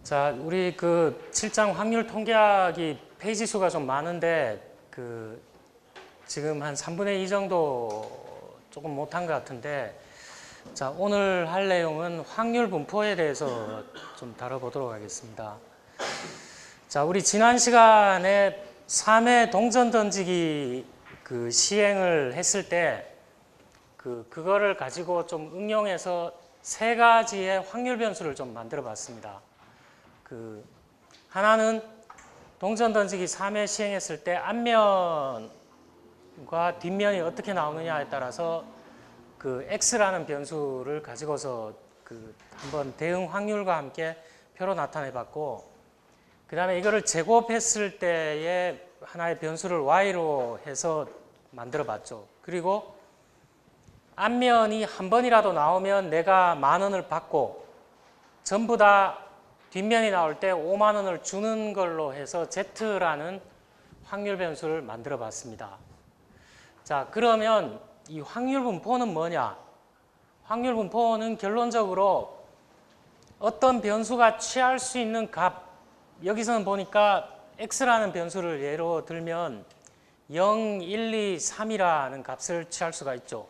자, 우리 그 7장 확률 통계학이 페이지 수가 좀 많은데 지금 한 3분의 2 정도 조금 못한 것 같은데, 자, 오늘 할 내용은 확률 분포에 대해서 좀 다뤄보도록 하겠습니다. 자, 우리 지난 시간에 3회 동전 던지기 시행을 했을 때 그거를 가지고 좀 응용해서 세 가지의 확률 변수를 좀 만들어 봤습니다. 하나는 동전 던지기 3회 시행했을 때 앞면과 뒷면이 어떻게 나오느냐에 따라서 x라는 변수를 가지고서 한번 대응 확률과 함께 표로 나타내 봤고, 그 다음에 이거를 제곱했을 때의 하나의 변수를 y로 해서 만들어 봤죠. 그리고 앞면이 한 번이라도 나오면 내가 10,000원을 받고 전부 다 뒷면이 나올 때 50,000원을 주는 걸로 해서 Z라는 확률 변수를 만들어 봤습니다. 자, 그러면 이 확률 분포는 뭐냐? 확률 분포는 결론적으로 어떤 변수가 취할 수 있는 값, 여기서는 보니까 x라는 변수를 예로 들면 0, 1, 2, 3이라는 값을 취할 수가 있죠.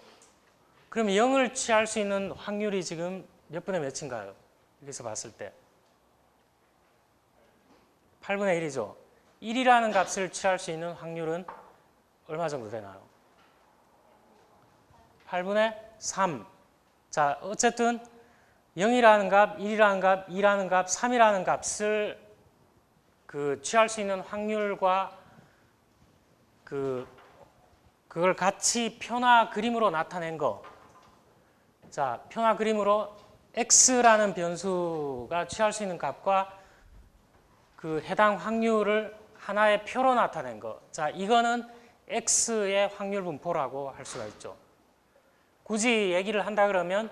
그럼 0을 취할 수 있는 확률이 지금 몇 분의 몇인가요? 여기서 봤을 때 8분의 1이죠. 1이라는 값을 취할 수 있는 확률은 얼마 정도 되나요? 8분의 3. 자, 어쨌든 0이라는 값, 1이라는 값, 2라는 값, 3이라는 값을 취할 수 있는 확률과 그걸 같이 표나 그림으로 나타낸 거. 자, 표나 그림으로 x라는 변수가 취할 수 있는 값과 해당 확률을 하나의 표로 나타낸 거. 자, 이거는 x의 확률 분포라고 할 수가 있죠. 굳이 얘기를 한다 그러면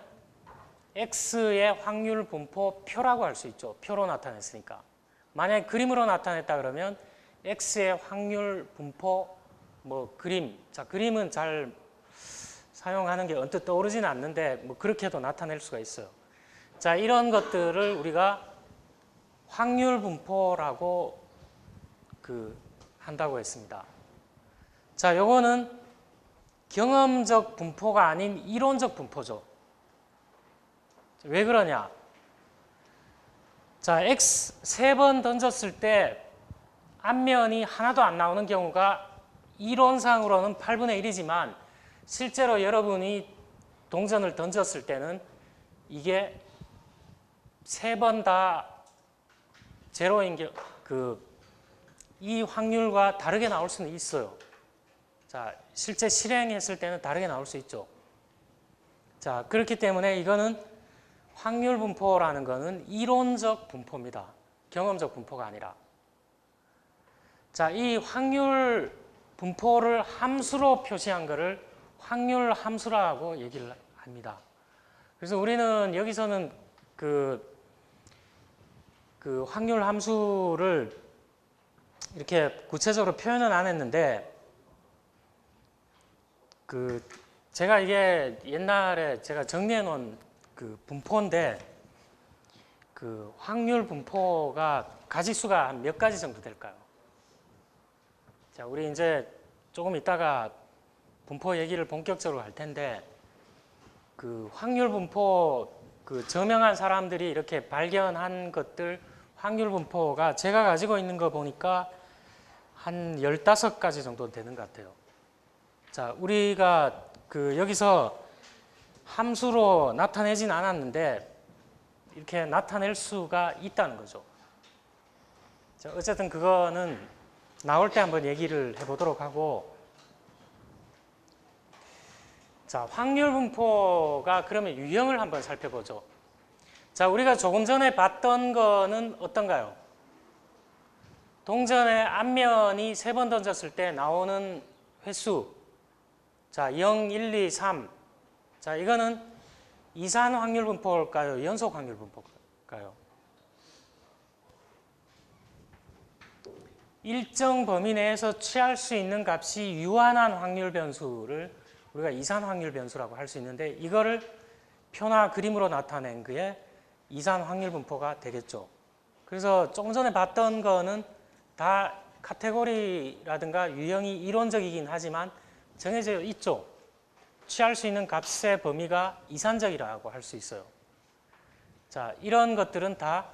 x의 확률 분포 표라고 할 수 있죠. 표로 나타냈으니까. 만약에 그림으로 나타냈다 그러면 x의 확률 분포 그림. 자, 그림은 잘 사용하는 게 언뜻 떠오르지는 않는데 그렇게도 나타낼 수가 있어요. 자, 이런 것들을 우리가 확률 분포라고 한다고 했습니다. 자, 요거는 경험적 분포가 아닌 이론적 분포죠. 왜 그러냐? 자, x 3번 던졌을 때 앞면이 하나도 안 나오는 경우가 이론상으로는 8분의 1이지만 실제로 여러분이 동전을 던졌을 때는 이게 3번 다 제로인 이 확률과 다르게 나올 수는 있어요. 자, 실제 실행했을 때는 다르게 나올 수 있죠. 자, 그렇기 때문에 이거는 확률 분포라는 거는 이론적 분포입니다. 경험적 분포가 아니라. 자, 이 확률 분포를 함수로 표시한 거를 확률 함수라고 얘기를 합니다. 그래서 우리는 여기서는 확률 함수를 이렇게 구체적으로 표현은 안 했는데, 제가 이게 옛날에 제가 정리해 놓은 분포인데, 확률 분포가 가지수가 한 몇 가지 정도 될까요? 자, 우리 이제 조금 있다가 분포 얘기를 본격적으로 할 텐데, 확률 분포 저명한 사람들이 이렇게 발견한 것들 확률 분포가 제가 가지고 있는 거 보니까 한 15가지 정도 되는 것 같아요. 자, 우리가 여기서 함수로 나타내진 않았는데 이렇게 나타낼 수가 있다는 거죠. 자, 어쨌든 그거는 나올 때 한번 얘기를 해보도록 하고, 자, 확률 분포가 그러면 유형을 한번 살펴보죠. 자, 우리가 조금 전에 봤던 거는 어떤가요? 동전의 앞면이 3번 던졌을 때 나오는 횟수. 자, 0, 1, 2, 3. 자, 이거는 이산 확률 분포일까요? 연속 확률 분포일까요? 일정 범위 내에서 취할 수 있는 값이 유한한 확률 변수를 우리가 이산 확률 변수라고 할 수 있는데, 이거를 표나 그림으로 나타낸 게 이산 확률 분포가 되겠죠. 그래서 조금 전에 봤던 거는 다 카테고리라든가 유형이 이론적이긴 하지만 정해져 있죠. 취할 수 있는 값의 범위가 이산적이라고 할 수 있어요. 자, 이런 것들은 다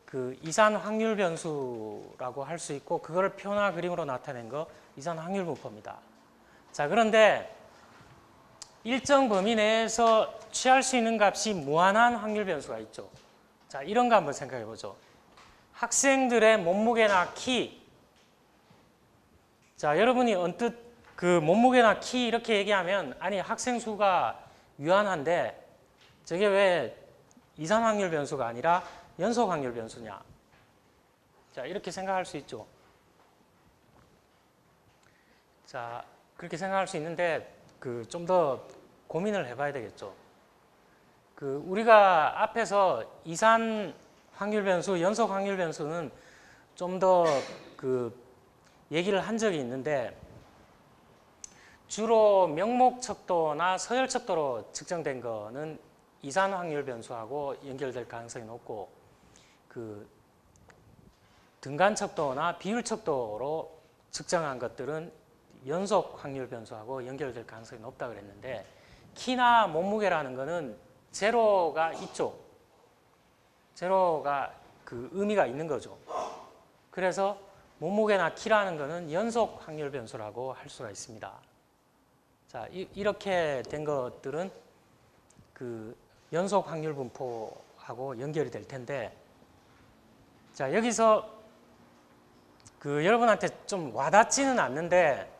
그 이산 확률 변수라고 할 수 있고, 그거를 표나 그림으로 나타낸 거 이산 확률 분포입니다. 자, 그런데 일정 범위 내에서 취할 수 있는 값이 무한한 확률 변수가 있죠. 자, 이런 거 한번 생각해 보죠. 학생들의 몸무게나 키. 자, 여러분이 언뜻 그 몸무게나 키 이렇게 얘기하면, 아니 학생 수가 유한한데 저게 왜 이산 확률 변수가 아니라 연속 확률 변수냐. 자, 이렇게 생각할 수 있죠. 자, 그렇게 생각할 수 있는데 그 좀 더 고민을 해봐야 되겠죠. 그 우리가 앞에서 이산 확률 변수, 연속 확률 변수는 좀 더 그 얘기를 한 적이 있는데, 주로 명목 척도나 서열 척도로 측정된 거는 이산 확률 변수하고 연결될 가능성이 높고, 그 등간 척도나 비율 척도로 측정한 것들은 연속 확률 변수하고 연결될 가능성이 높다 그랬는데, 키나 몸무게라는 거는 제로가 있죠. 제로가 그 의미가 있는 거죠. 그래서 몸무게나 키라는 거는 연속 확률 변수라고 할 수가 있습니다. 자, 이렇게 된 것들은 그 연속 확률 분포하고 연결이 될 텐데, 자, 여기서 그 여러분한테 좀 와닿지는 않는데,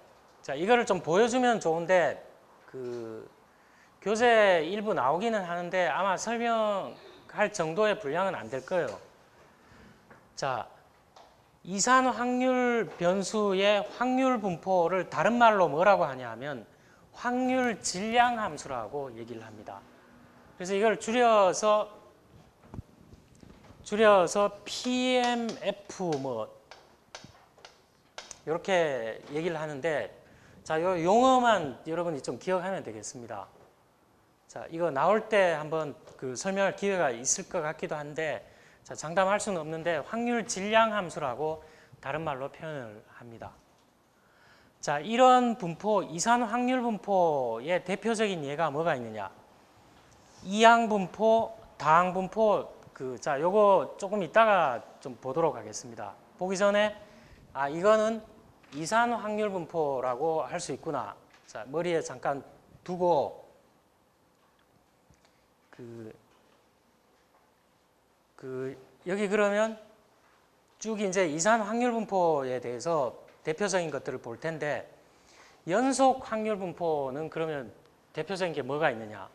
자, 이거를 좀 보여주면 좋은데, 그 교재 일부 나오기는 하는데 아마 설명할 정도의 분량은 안 될 거예요. 자, 이산 확률 변수의 확률 분포를 다른 말로 뭐라고 하냐 하면 확률 질량 함수라고 얘기를 합니다. 그래서 이걸 줄여서 PMF 뭐 이렇게 얘기를 하는데, 자, 요 용어만 여러분이 좀 기억하면 되겠습니다. 자, 이거 나올 때 한번 그 설명할 기회가 있을 것 같기도 한데, 자, 장담할 수는 없는데 확률 질량 함수라고 다른 말로 표현을 합니다. 자, 이런 분포, 이산 확률 분포의 대표적인 예가 뭐가 있느냐? 이항 분포, 다항 분포. 자, 요거 조금 이따가 좀 보도록 하겠습니다. 보기 전에 이거는 이산 확률 분포라고 할 수 있구나. 자, 머리에 잠깐 두고 여기 그러면 쭉 이제 이산 확률 분포에 대해서 대표적인 것들을 볼 텐데, 연속 확률 분포는 그러면 대표적인 게 뭐가 있느냐?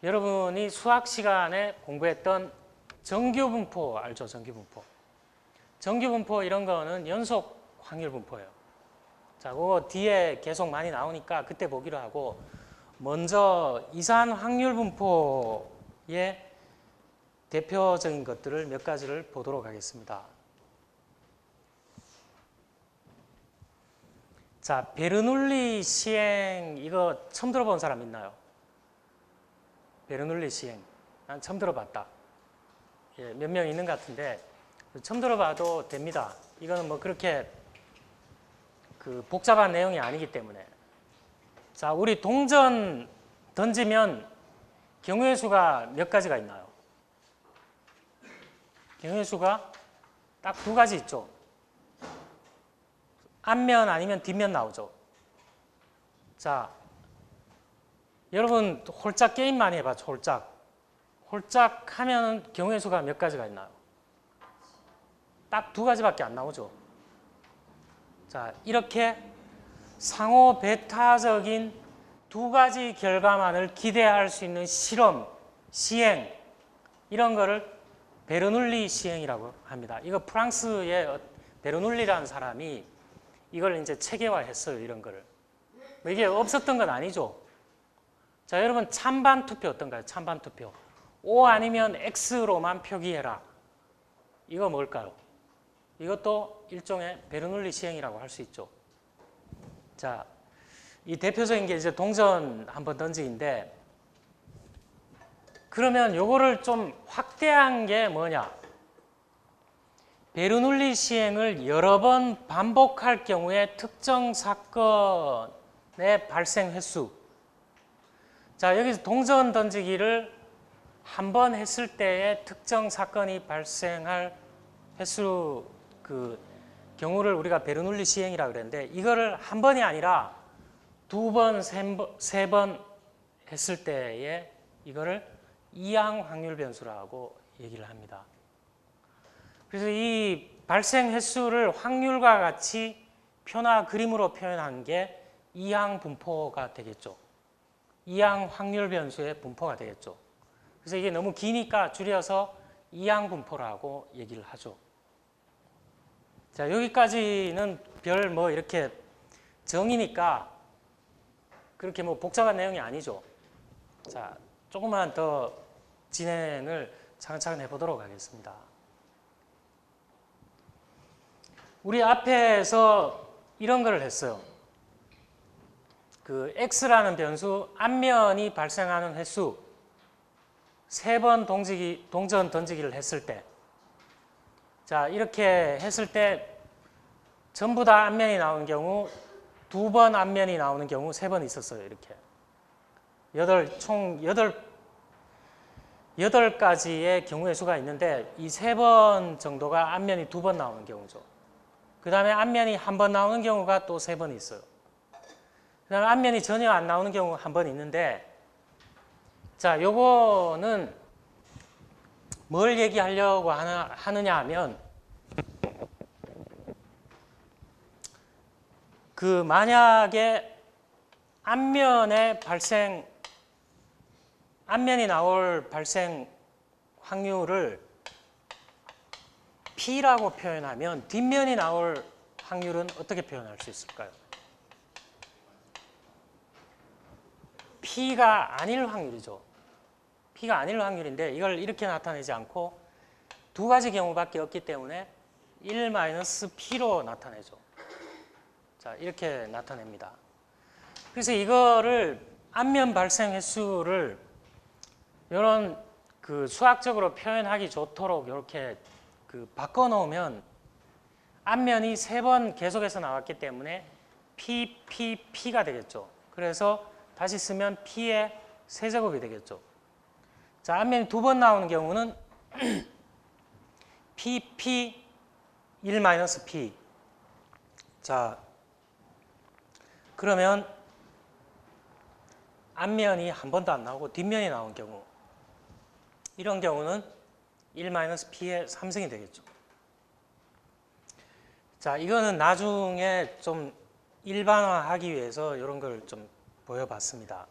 여러분이 수학 시간에 공부했던 정규 분포 알죠? 정규 분포. 정규 분포 이런 거는 연속 확률 분포예요. 자, 그거 뒤에 계속 많이 나오니까 그때 보기로 하고, 먼저 이산 확률 분포의 대표적인 것들을 몇 가지를 보도록 하겠습니다. 자, 베르눌리 시행, 이거 처음 들어본 사람 있나요? 베르눌리 시행. 난 처음 들어봤다. 예, 몇 명 있는 것 같은데, 처음 들어봐도 됩니다. 이거는 뭐 그렇게 그 복잡한 내용이 아니기 때문에. 자, 우리 동전 던지면 경우의 수가 몇 가지가 있나요? 경우의 수가 딱 두 가지 있죠. 앞면 아니면 뒷면 나오죠. 자, 여러분 홀짝 게임 많이 해봤죠. 홀짝 하면 경우의 수가 몇 가지가 있나요? 딱 두 가지밖에 안 나오죠. 자, 이렇게 상호 배타적인 두 가지 결과만을 기대할 수 있는 실험, 시행, 이런 거를 베르눌리 시행이라고 합니다. 이거 프랑스의 베르눌리라는 사람이 이걸 이제 체계화했어요. 이런 거를. 이게 없었던 건 아니죠. 자, 여러분 찬반 투표 어떤가요? 찬반 투표. O 아니면 X로만 표기해라. 이거 뭘까요? 이것도 일종의 베르눌리 시행이라고 할 수 있죠. 자, 이 대표적인 게 이제 동전 한번 던지기인데, 그러면 요거를 좀 확대한 게 뭐냐? 베르놀리 시행을 여러 번 반복할 경우에 특정 사건의 발생 횟수. 자, 여기서 동전 던지기를 한 번 했을 때의 특정 사건이 발생할 횟수 그 경우를 우리가 베르놀리 시행이라고 그랬는데, 이거를 한 번이 아니라 두 번, 세 번 했을 때에 이거를 이항 확률 변수라고 얘기를 합니다. 그래서 이 발생 횟수를 확률과 같이 표나 그림으로 표현한 게 이항 분포가 되겠죠. 이항 확률 변수의 분포가 되겠죠. 그래서 이게 너무 기니까 줄여서 이항 분포라고 얘기를 하죠. 자, 여기까지는 별 뭐 이렇게 정의니까 그렇게 뭐 복잡한 내용이 아니죠. 자, 조금만 더 진행을 차근차근 해보도록 하겠습니다. 우리 앞에서 이런 걸 했어요. 그 x라는 변수, 앞면이 발생하는 횟수, 세 번 동전 던지기를 했을 때, 자, 이렇게 했을 때 전부 다 앞면이 나오는 경우, 두 번 앞면이 나오는 경우, 세 번 있었어요. 이렇게. 총 8가지의 경우의 수가 있는데, 이 세 번 정도가 앞면이 두 번 나오는 경우죠. 그 다음에 앞면이 한 번 나오는 경우가 또 세 번 있어요. 그 다음에 앞면이 전혀 안 나오는 경우가 한 번 있는데, 자, 요거는 뭘 얘기하려고 하느냐 하면, 그 만약에 앞면이 나올 발생 확률을 P라고 표현하면 뒷면이 나올 확률은 어떻게 표현할 수 있을까요? P가 아닐 확률이죠. P가 아닐 확률인데 이걸 이렇게 나타내지 않고 두 가지 경우밖에 없기 때문에 1-P로 나타내죠. 자, 이렇게 나타냅니다. 그래서 이거를 앞면 발생 횟수를 이런 그 수학적으로 표현하기 좋도록 이렇게 그 바꿔 놓으면 앞면이 세 번 계속해서 나왔기 때문에 P가 되겠죠. 그래서 다시 쓰면 P의 세제곱이 되겠죠. 자, 앞면이 두 번 나오는 경우는 P 1-P. 자, 그러면 앞면이 한 번도 안 나오고 뒷면이 나온 경우, 이런 경우는 1-P의 3승이 되겠죠. 자, 이거는 나중에 좀 일반화하기 위해서 이런 걸 좀 보여봤습니다.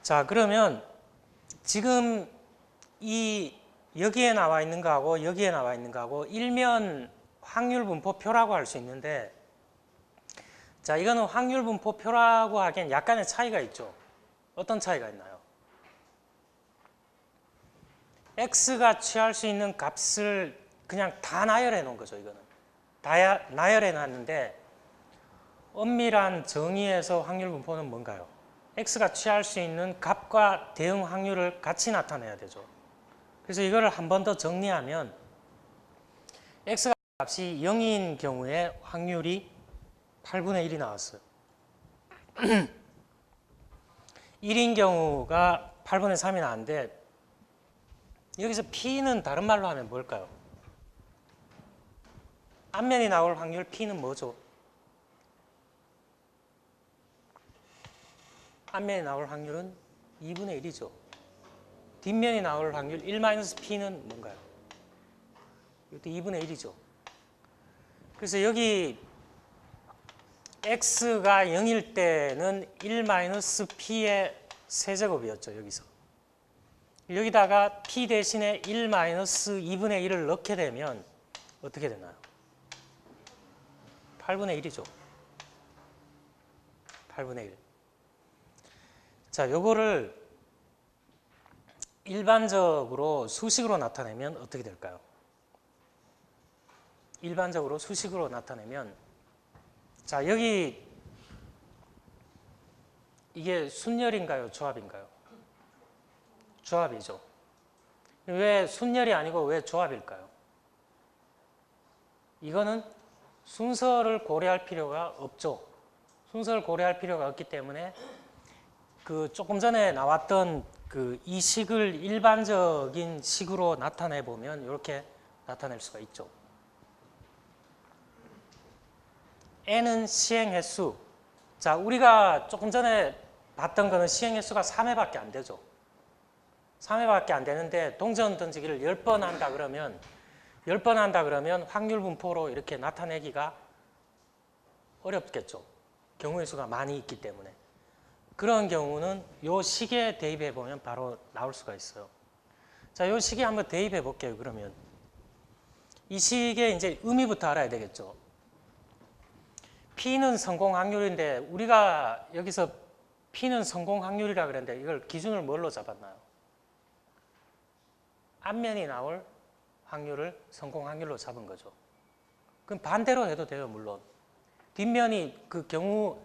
자, 그러면 지금 여기에 나와 있는 거하고 여기에 나와 있는 거하고 일면 확률 분포표라고 할 수 있는데, 자, 이거는 확률 분포표라고 하기엔 약간의 차이가 있죠. 어떤 차이가 있나요? x가 취할 수 있는 값을 그냥 다 나열해 놓은 거죠. 이거는 다 나열해 놨는데, 엄밀한 정의에서 확률 분포는 뭔가요? x가 취할 수 있는 값과 대응 확률을 같이 나타내야 되죠. 그래서 이거를 한 번 더 정리하면, x 값이 0인 경우에 확률이 8분의 1이 나왔어요. 1인 경우가 8분의 3이 나왔는데, 여기서 P는 다른 말로 하면 뭘까요? 앞면이 나올 확률 P는 뭐죠? 앞면이 나올 확률은 2분의 1이죠. 뒷면이 나올 확률 1-P는 뭔가요? 이것도 2분의 1이죠. 그래서 여기 x가 0일 때는 1-P의 세제곱이었죠. 여기서. 여기다가 P 대신에 1-2분의 1을 넣게 되면 어떻게 되나요? 8분의 1이죠. 8분의 1. 자, 요거를 일반적으로 수식으로 나타내면 어떻게 될까요? 일반적으로 수식으로 나타내면, 자, 여기 이게 순열인가요? 조합인가요? 조합이죠. 왜 순열이 아니고 왜 조합일까요? 이거는 순서를 고려할 필요가 없죠. 순서를 고려할 필요가 없기 때문에 그 조금 전에 나왔던 그 이 식을 일반적인 식으로 나타내 보면 이렇게 나타낼 수가 있죠. n은 시행 횟수. 자, 우리가 조금 전에 봤던 거는 시행 횟수가 3회밖에 안 되죠. 3회밖에 안 되는데 동전 던지기를 10번 한다 그러면 10번 한다 그러면 확률 분포로 이렇게 나타내기가 어렵겠죠. 경우의 수가 많이 있기 때문에. 그런 경우는 요 식에 대입해 보면 바로 나올 수가 있어요. 자, 요 식에 한번 대입해 볼게요. 그러면 이 식의 이제 의미부터 알아야 되겠죠. P는 성공 확률인데 우리가 여기서 P는 성공 확률이라 그랬는데 이걸 기준을 뭘로 잡았나요? 앞면이 나올 확률을 성공 확률로 잡은 거죠. 그럼 반대로 해도 돼요, 물론. 뒷면이 그 경우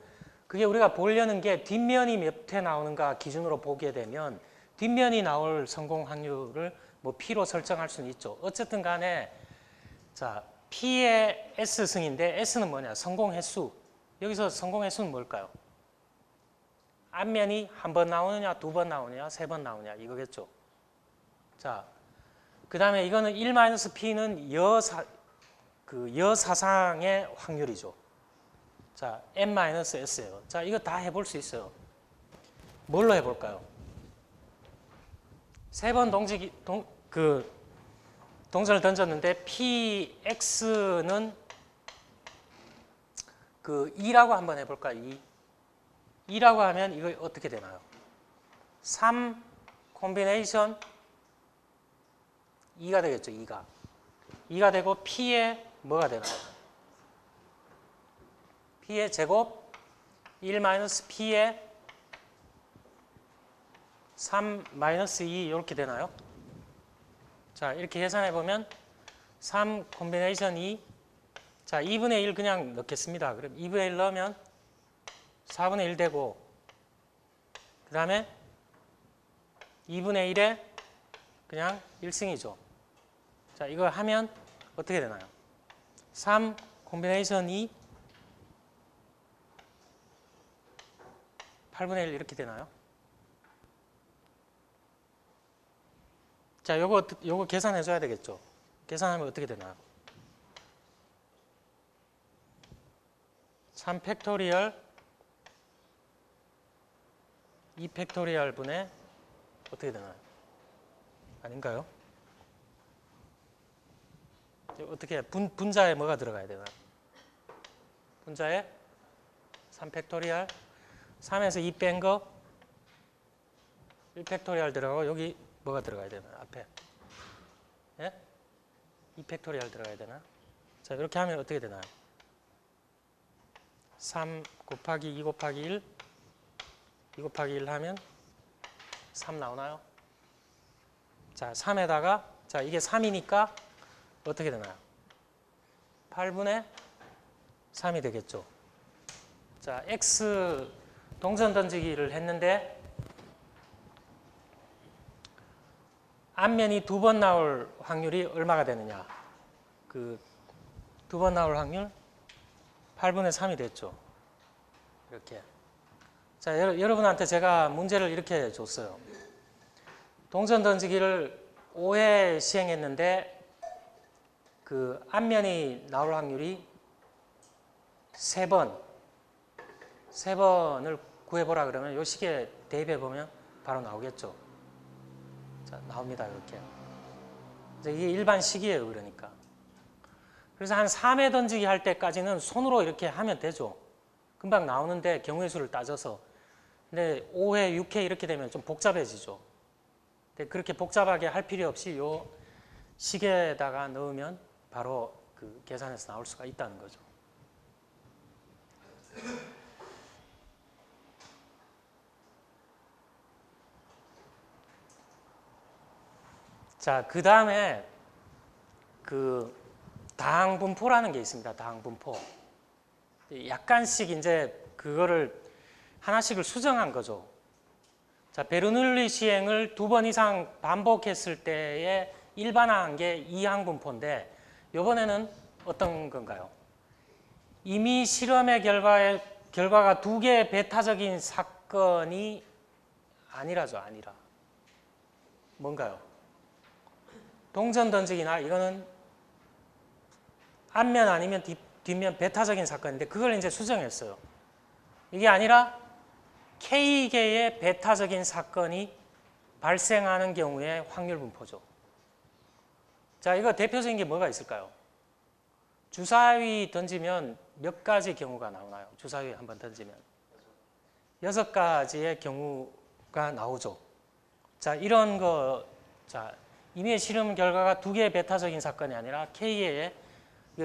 그게 우리가 보려는 게 뒷면이 몇 회 나오는가 기준으로 보게 되면 뒷면이 나올 성공 확률을 뭐 P로 설정할 수는 있죠. 어쨌든 간에 자, P의 S승인데 S는 뭐냐? 성공 횟수. 여기서 성공 횟수는 뭘까요? 앞면이 한 번 나오느냐, 두 번 나오느냐, 세 번 나오느냐 이거겠죠. 자, 그 다음에 이거는 1-P는 여사상의 확률이죠. 자, n-s예요. 자, 이거 다 해볼 수 있어요. 뭘로 해볼까요? 세 번 동전을 던졌는데 px는 그 2라고 한번 해볼까요? 2라고 하면 이거 어떻게 되나요? 3 콤비네이션 2가 되겠죠. 2가 되고 p의 뭐가 되나요? p의 제곱 1-p의 3-2 이렇게 되나요? 자, 이렇게 계산해 보면 3 콤비네이션 2. 자, 2분의 1 그냥 넣겠습니다. 그럼 2분의 1 넣으면 4분의 1 되고 그 다음에 2분의 1에 그냥 1승이죠. 자, 이거 하면 어떻게 되나요? 3 콤비네이션 2 8분의 1 이렇게 되나요? 자, 요거 계산해 줘야 되겠죠. 계산하면 어떻게 되나요? 3 팩토리얼 2 팩토리얼 분의 어떻게 되나요? 아닌가요? 어떻게 분자에 뭐가 들어가야 되나요? 분자에 3 팩토리얼 3에서 2 뺀 거 1 팩토리얼 들어가고 여기 뭐가 들어가야 되나요? 앞에 예? 2 팩토리얼 들어가야 되나? 자, 이렇게 하면 어떻게 되나요? 3 곱하기 2 곱하기 1 2 곱하기 1 하면 3 나오나요? 자, 3에다가 자, 이게 3이니까 어떻게 되나요? 8분의 3이 되겠죠. 자, X 동전 던지기를 했는데 앞면이 2번 나올 확률이 얼마가 되느냐? 그 2번 나올 확률 8분의 3이 됐죠. 이렇게. 자, 여러분한테 제가 문제를 이렇게 줬어요. 동전 던지기를 5회 시행했는데 그 앞면이 나올 확률이 3번을 구해보라 그러면 이 식에 대입해보면 바로 나오겠죠. 자, 나옵니다. 이렇게. 이게 일반 식이에요. 그러니까. 그래서 한 3회 던지기 할 때까지는 손으로 이렇게 하면 되죠. 금방 나오는데 경우의 수를 따져서. 근데 5회, 6회 이렇게 되면 좀 복잡해지죠. 근데 그렇게 복잡하게 할 필요 없이 요 식에다가 넣으면 바로 그 계산해서 나올 수가 있다는 거죠. 자, 그 다음에 그 다항분포라는 게 있습니다. 다항분포. 약간씩 이제 그거를 하나씩을 수정한 거죠. 자, 베르놀리 시행을 2번 이상 반복했을 때에 일반화한 게 이항분포인데 이번에는 어떤 건가요? 이미 실험의 결과가 2개의 배타적인 사건이 아니라죠. 아니라. 뭔가요? 동전 던지기나 이거는 앞면 아니면 뒷면 배타적인 사건인데 그걸 이제 수정했어요. 이게 아니라 K개의 배타적인 사건이 발생하는 경우의 확률 분포죠. 자, 이거 대표적인 게 뭐가 있을까요? 주사위 던지면 몇 가지 경우가 나오나요? 주사위 한번 던지면 6가지의 경우가 나오죠. 자, 이런 거, 자, 이미 실험 결과가 2개의 배타적인 사건이 아니라 K의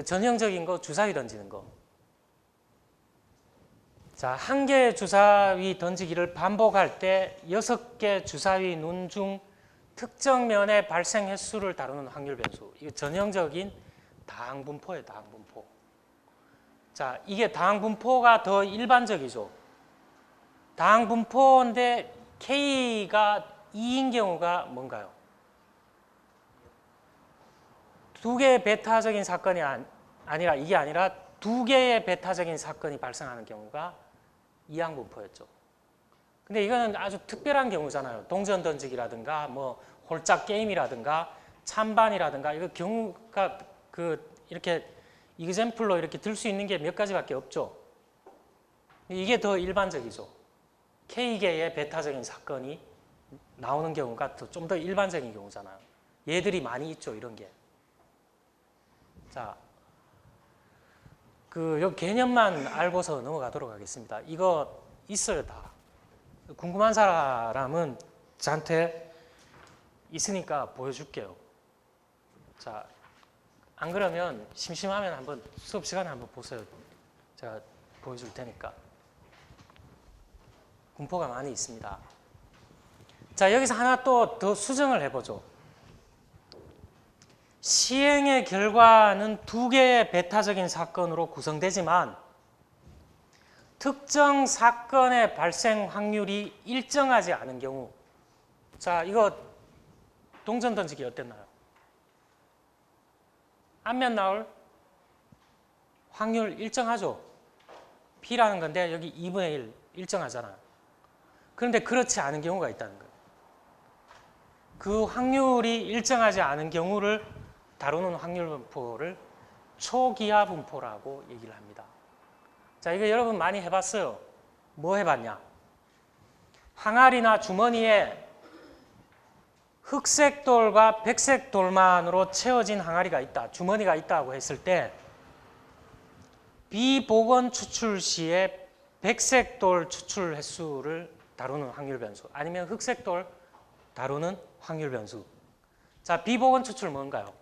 전형적인 거 주사위 던지는 거. 자, 1개의 주사위 던지기를 반복할 때 6개 주사위 눈 중 특정 면의 발생 횟수를 다루는 확률 변수. 이거 전형적인 다항분포예요, 다항분포. 자, 이게 다항분포가 더 일반적이죠. 다항분포인데 K가 2인 경우가 뭔가요? 2개의 배타적인 사건이 아니라 이게 아니라 2개의 배타적인 사건이 발생하는 경우가 이항분포였죠. 근데 이거는 아주 특별한 경우잖아요. 동전 던지기라든가 뭐 홀짝 게임이라든가 찬반이라든가 이거 경우가 이렇게 이그젬플로 이렇게 들 수 있는 게 몇 가지밖에 없죠. 이게 더 일반적이죠. K개의 배타적인 사건이 나오는 경우가 좀 더 일반적인 경우잖아요. 얘들이 많이 있죠, 이런 게. 자, 요 개념만 알고서 넘어가도록 하겠습니다. 이거 있어요, 다. 궁금한 사람은 저한테 있으니까 보여줄게요. 자, 안 그러면 심심하면 한번 수업 시간에 한번 보세요. 제가 보여줄 테니까. 분포가 많이 있습니다. 자, 여기서 하나 또 더 수정을 해보죠. 시행의 결과는 2개의 배타적인 사건으로 구성되지만 특정 사건의 발생 확률이 일정하지 않은 경우. 자, 이거 동전 던지기 어땠나요? 앞면 나올 확률 일정하죠. P라는 건데 여기 2분의 1 일정하잖아요. 그런데 그렇지 않은 경우가 있다는 거예요. 그 확률이 일정하지 않은 경우를 다루는 확률 분포를 초기하 분포라고 얘기를 합니다. 자, 이거 여러분 많이 해봤어요. 뭐 해봤냐? 항아리나 주머니에 흑색 돌과 백색 돌만으로 채워진 항아리가 있다, 주머니가 있다고 했을 때 비복원 추출 시에 백색 돌 추출 횟수를 다루는 확률 변수, 아니면 흑색 돌 다루는 확률 변수. 자, 비복원 추출 뭔가요?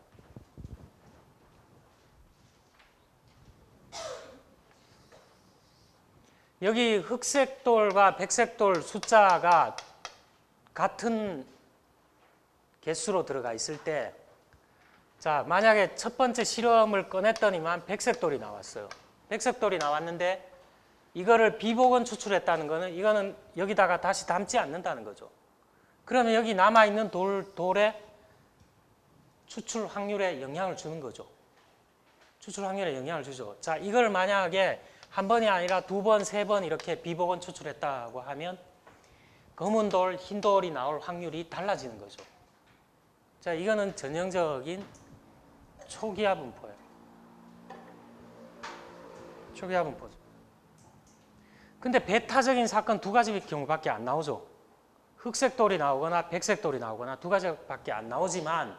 여기 흑색 돌과 백색 돌 숫자가 같은 개수로 들어가 있을 때, 자, 만약에 첫 번째 실험을 꺼냈더니만 백색 돌이 나왔어요. 백색 돌이 나왔는데 이거를 비복원 추출했다는 거는 이거는 여기다가 다시 담지 않는다는 거죠. 그러면 여기 남아있는 돌의 추출 확률에 영향을 주는 거죠. 추출 확률에 영향을 주죠. 자, 이걸 만약에 한 번이 아니라 2번, 3번 이렇게 비복원 추출했다고 하면 검은 돌, 흰 돌이 나올 확률이 달라지는 거죠. 자, 이거는 전형적인 초기하 분포예요. 초기하 분포죠. 근데 배타적인 사건 2가지 경우밖에 안 나오죠. 흑색 돌이 나오거나 백색 돌이 나오거나 2가지밖에 안 나오지만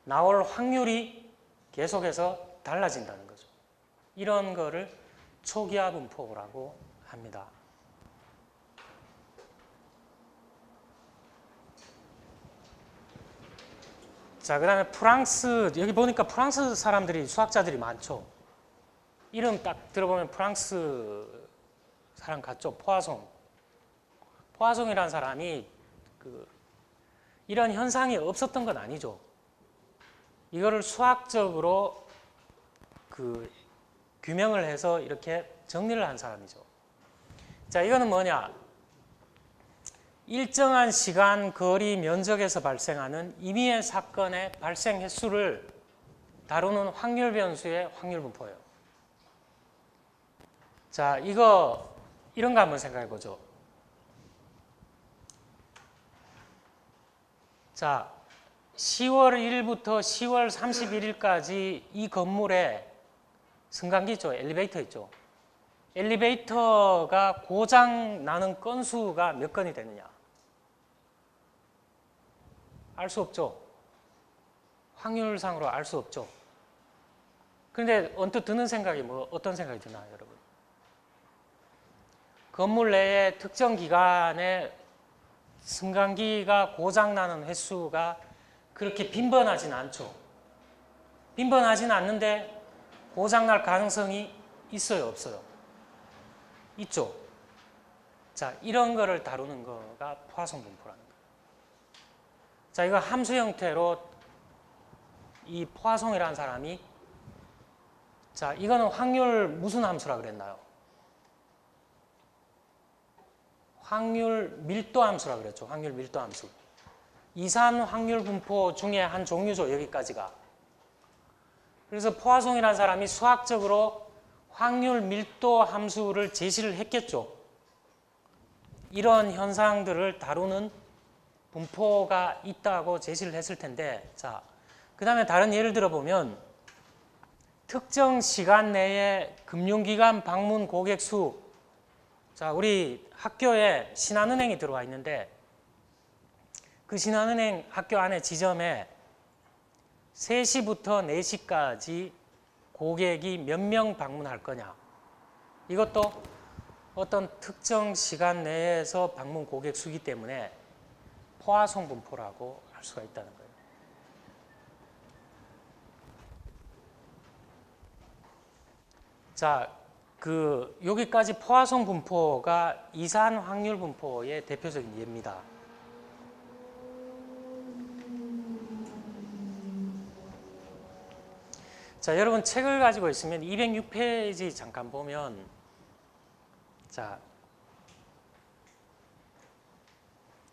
나올 확률이 계속해서 달라진다는 거죠. 이런 거를 초기하 분포라고 합니다. 자, 그 다음에 프랑스, 여기 보니까 프랑스 사람들이, 수학자들이 많죠. 이름 딱 들어보면 프랑스 사람 같죠. 포아송. 포아송이라는 사람이 이런 현상이 없었던 건 아니죠. 이거를 수학적으로 규명을 해서 이렇게 정리를 한 사람이죠. 자, 이거는 뭐냐? 일정한 시간, 거리, 면적에서 발생하는 임의의 사건의 발생 횟수를 다루는 확률 변수의 확률 분포예요. 자, 이런 거 한번 생각해 보죠. 자, 10월 1일부터 10월 31일까지 이 건물에 승강기 있죠? 엘리베이터 있죠? 엘리베이터가 고장 나는 건수가 몇 건이 되느냐? 알 수 없죠? 확률상으로 알 수 없죠? 그런데 언뜻 드는 생각이 어떤 생각이 드나요, 여러분? 건물 내에 특정 기간에 승강기가 고장나는 횟수가 그렇게 빈번하진 않죠. 빈번하진 않는데 고장날 가능성이 있어요, 없어요? 있죠. 자, 이런 거를 다루는 거가 포화송 분포라는 거예요. 자, 이거 함수 형태로 이 포화송이라는 사람이, 자, 이거는 확률 무슨 함수라 그랬나요? 확률 밀도 함수라 그랬죠. 확률 밀도 함수. 이산 확률 분포 중에 한 종류죠. 여기까지가. 그래서 포화송이라는 사람이 수학적으로 확률 밀도 함수를 제시를 했겠죠. 이런 현상들을 다루는 분포가 있다고 제시를 했을 텐데, 자, 그 다음에 다른 예를 들어보면 특정 시간 내에 금융기관 방문 고객 수, 자, 우리 학교에 신한은행이 들어와 있는데 그 신한은행 학교 안에 지점에 3시부터 4시까지 고객이 몇 명 방문할 거냐. 이것도 어떤 특정 시간 내에서 방문 고객 수기 때문에 포화송 분포라고 할 수가 있다는 거예요. 자, 여기까지 포화송 분포가 이산 확률 분포의 대표적인 예입니다. 자, 여러분 책을 가지고 있으면 206페이지 잠깐 보면, 자,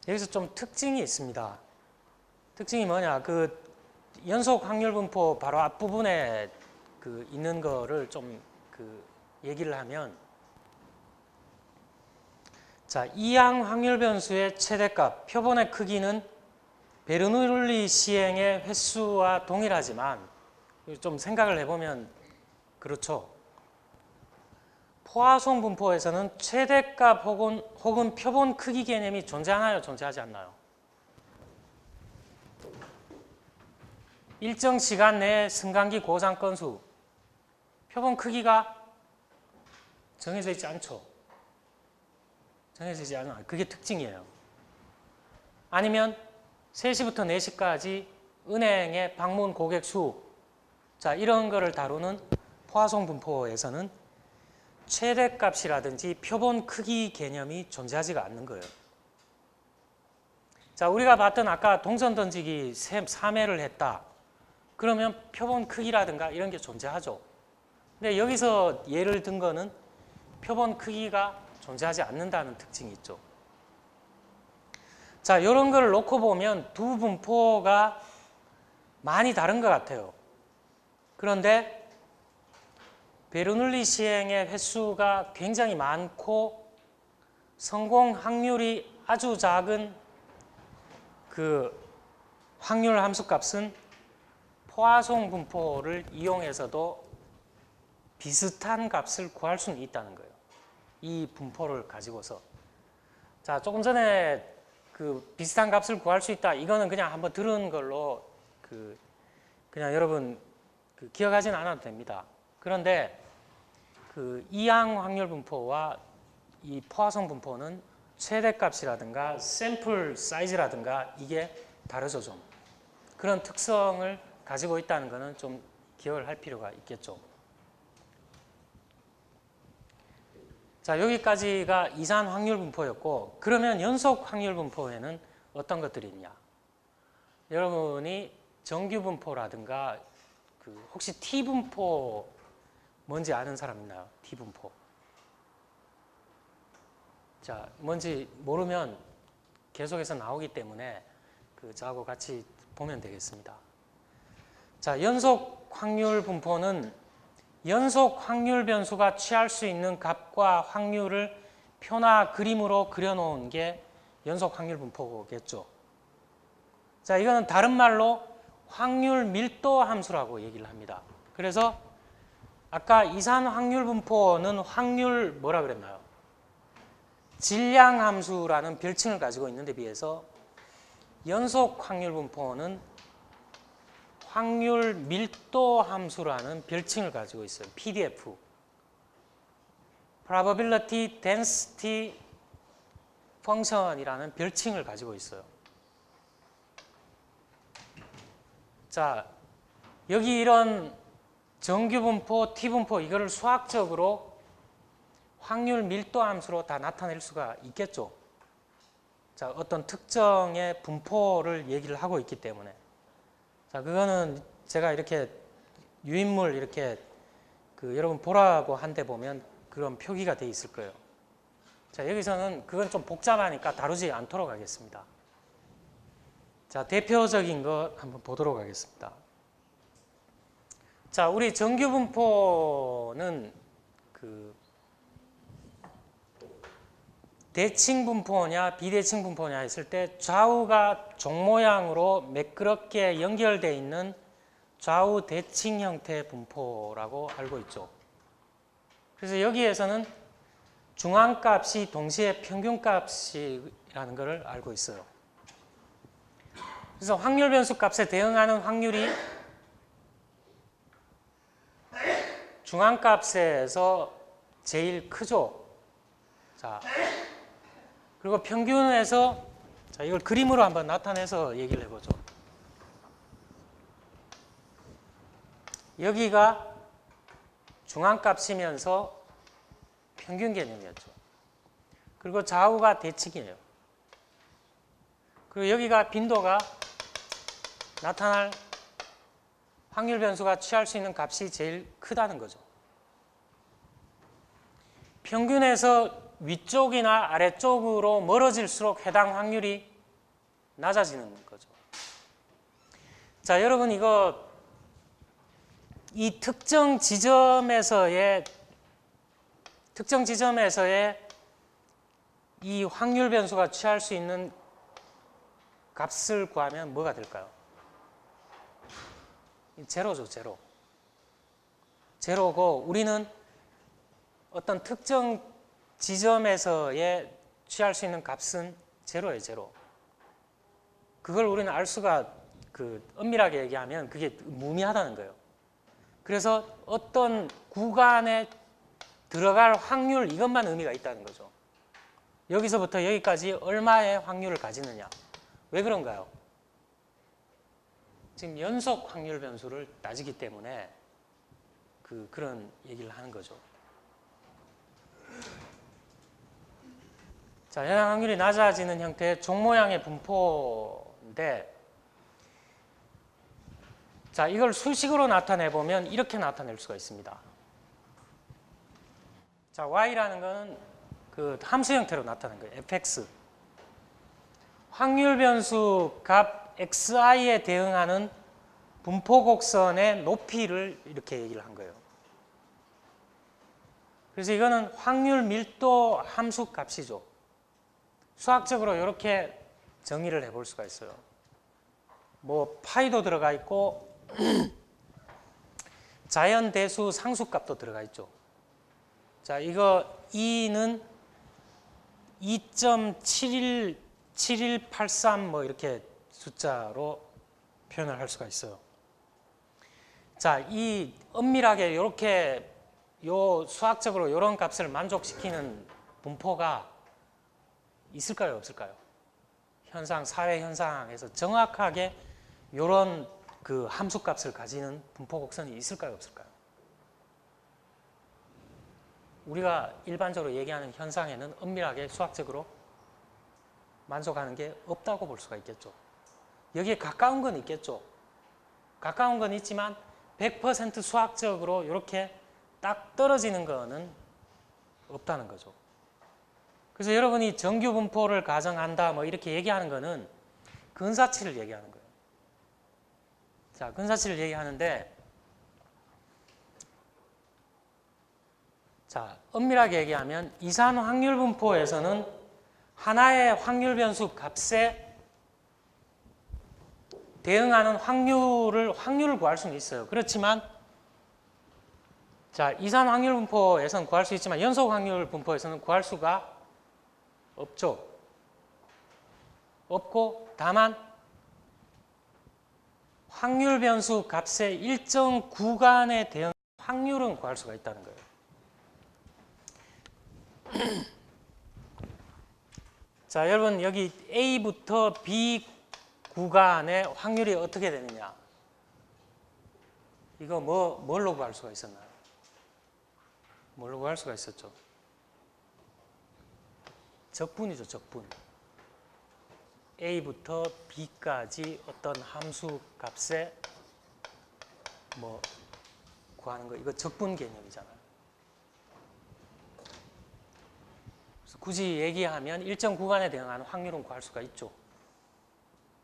여기서 좀 특징이 있습니다. 특징이 뭐냐? 연속 확률 분포 바로 앞부분에 있는 거를 좀 얘기를 하면, 자, 이항 확률 변수의 최대값, 표본의 크기는 베르놀리 시행의 횟수와 동일하지만, 좀 생각을 해보면 그렇죠. 포화송 분포에서는 최대값 혹은 표본 크기 개념이 존재하나요? 존재하지 않나요? 일정 시간 내에 승강기 고장 건수, 표본 크기가 정해져 있지 않죠. 정해져 있지 않아요. 그게 특징이에요. 아니면 3시부터 4시까지 은행의 방문 고객 수, 자, 이런 거를 다루는 포화송 분포에서는 최대값이라든지 표본 크기 개념이 존재하지가 않는 거예요. 자, 우리가 봤던 아까 동전 던지기 3회를 했다. 그러면 표본 크기라든가 이런 게 존재하죠. 근데 여기서 예를 든 거는 표본 크기가 존재하지 않는다는 특징이 있죠. 자, 이런 걸 놓고 보면 두 분포가 많이 다른 것 같아요. 그런데 베르놀리 시행의 횟수가 굉장히 많고 성공 확률이 아주 작은 확률 함수값은 포화송 분포를 이용해서도 비슷한 값을 구할 수는 있다는 거예요. 이 분포를 가지고서. 자, 조금 전에 비슷한 값을 구할 수 있다. 이거는 그냥 한번 들은 걸로 그냥 여러분 기억하지는 않아도 됩니다. 그런데 이항 확률 분포와 이 포화송 분포는 최대값이라든가 샘플 사이즈라든가 이게 다르죠, 좀. 그런 특성을 가지고 있다는 것은 좀 기억을 할 필요가 있겠죠. 자, 여기까지가 이산 확률 분포였고, 그러면 연속 확률 분포에는 어떤 것들이 있냐? 여러분이 정규 분포라든가 혹시 T 분포 뭔지 아는 사람 있나요? T 분포. 자, 뭔지 모르면 계속해서 나오기 때문에 저하고 같이 보면 되겠습니다. 자, 연속 확률 분포는 연속 확률 변수가 취할 수 있는 값과 확률을 표나 그림으로 그려놓은 게 연속 확률 분포겠죠. 자, 이거는 다른 말로 확률 밀도 함수라고 얘기를 합니다. 그래서 아까 이산 확률 분포는 확률 뭐라 그랬나요? 질량 함수라는 별칭을 가지고 있는 데 비해서 연속 확률 분포는 확률 밀도 함수라는 별칭을 가지고 있어요. PDF. Probability Density Function이라는 별칭을 가지고 있어요. 자, 여기 이런 정규분포, T분포 이거를 수학적으로 확률 밀도 함수로 다 나타낼 수가 있겠죠. 자, 어떤 특정의 분포를 얘기를 하고 있기 때문에. 자, 그거는 제가 이렇게 유인물 이렇게 여러분 보라고 한 데 보면 그런 표기가 돼 있을 거예요. 자, 여기서는 그건 좀 복잡하니까 다루지 않도록 하겠습니다. 자, 대표적인 거 한번 보도록 하겠습니다. 자, 우리 정규분포는 대칭 분포냐 비대칭 분포냐 했을 때 좌우가 종 모양으로 매끄럽게 연결되어 있는 좌우 대칭 형태의 분포라고 알고 있죠. 그래서 여기에서는 중앙값이 동시에 평균값이라는 것을 알고 있어요. 그래서 확률 변수 값에 대응하는 확률이 중앙값에서 제일 크죠. 자, 그리고 평균에서 자, 이걸 그림으로 한번 나타내서 얘기를 해보죠. 여기가 중앙값이면서 평균 개념이었죠. 그리고 좌우가 대칭이에요. 그리고 여기가 빈도가 나타날 확률 변수가 취할 수 있는 값이 제일 크다는 거죠. 평균에서 위쪽이나 아래쪽으로 멀어질수록 해당 확률이 낮아지는 거죠. 자, 여러분 이거 이 특정 지점에서의 이 확률 변수가 취할 수 있는 값을 구하면 뭐가 될까요? 제로죠, 제로. 제로고 우리는 어떤 특정 지점에서의 취할 수 있는 값은 제로예요, 제로. 그걸 우리는 알 수가 엄밀하게 얘기하면 그게 무의미하다는 거예요. 그래서 어떤 구간에 들어갈 확률 이것만 의미가 있다는 거죠. 여기서부터 여기까지 얼마의 확률을 가지느냐. 왜 그런가요? 지금 연속 확률 변수를 따지기 때문에 그런 얘기를 하는 거죠. 자, 해당 확률이 낮아지는 형태의 종 모양의 분포인데, 자, 이걸 수식으로 나타내 보면 이렇게 나타낼 수가 있습니다. 자, y라는 거는 함수 형태로 나타낸 거예요. fx. 확률 변수 값 xi에 대응하는 분포 곡선의 높이를 이렇게 얘기를 한 거예요. 그래서 이거는 확률 밀도 함수 값이죠. 수학적으로 이렇게 정의를 해볼 수가 있어요. 뭐 파이도 들어가 있고 자연 대수 상수값도 들어가 있죠. 자, 이거 E는 2.7173 뭐 이렇게 숫자로 표현을 할 수가 있어요. 자, 이 엄밀하게 이렇게 수학적으로 이런 값을 만족시키는 분포가 있을까요, 없을까요? 사회 현상에서 정확하게 이런 함수값을 가지는 분포 곡선이 있을까요, 없을까요? 우리가 일반적으로 얘기하는 현상에는 엄밀하게 수학적으로 만족하는 게 없다고 볼 수가 있겠죠. 여기에 가까운 건 있겠죠. 가까운 건 있지만 100% 수학적으로 이렇게 딱 떨어지는 거는 없다는 거죠. 그래서 여러분이 정규 분포를 가정한다 뭐 이렇게 얘기하는 거는 근사치를 얘기하는 거예요. 자, 근사치를 얘기하는데, 자, 엄밀하게 얘기하면 이산 확률 분포에서는 하나의 확률 변수 값에 대응하는 확률을 구할 수는 있어요. 그렇지만, 자, 이산 확률 분포에서는 구할 수 있지만 연속 확률 분포에서는 구할 수가 없죠. 없고, 다만 확률 변수 값의 일정 구간에 대응 확률은 구할 수가 있다는 거예요. 자, 여러분 여기 A부터 B 구간의 확률이 어떻게 되느냐? 이거 뭘로 구할 수가 있었나요? 뭘로 구할 수가 있었죠? 적분이죠, 적분. A부터 B까지 어떤 함수 값에 뭐 구하는 거, 이거 적분 개념이잖아요. 그래서 굳이 얘기하면 일정 구간에 대응하는 확률은 구할 수가 있죠.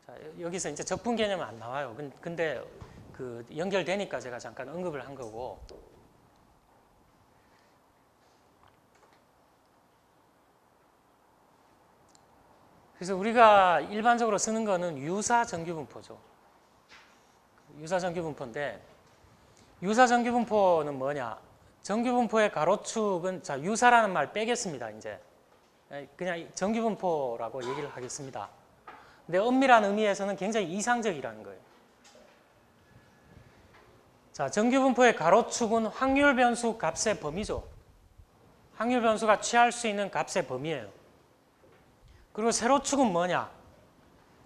자, 여기서 이제 적분 개념은 안 나와요. 근데 그 연결되니까 제가 잠깐 언급을 한 거고. 그래서 우리가 일반적으로 쓰는 거는 유사 정규분포죠. 유사 정규분포인데, 유사 정규분포는 뭐냐? 정규분포의 가로축은, 자, 유사라는 말 빼겠습니다, 이제. 그냥 정규분포라고 얘기를 하겠습니다. 근데 엄밀한 의미에서는 굉장히 이상적이라는 거예요. 자, 정규분포의 가로축은 확률 변수 값의 범위죠. 확률 변수가 취할 수 있는 값의 범위예요. 그리고 세로축은 뭐냐?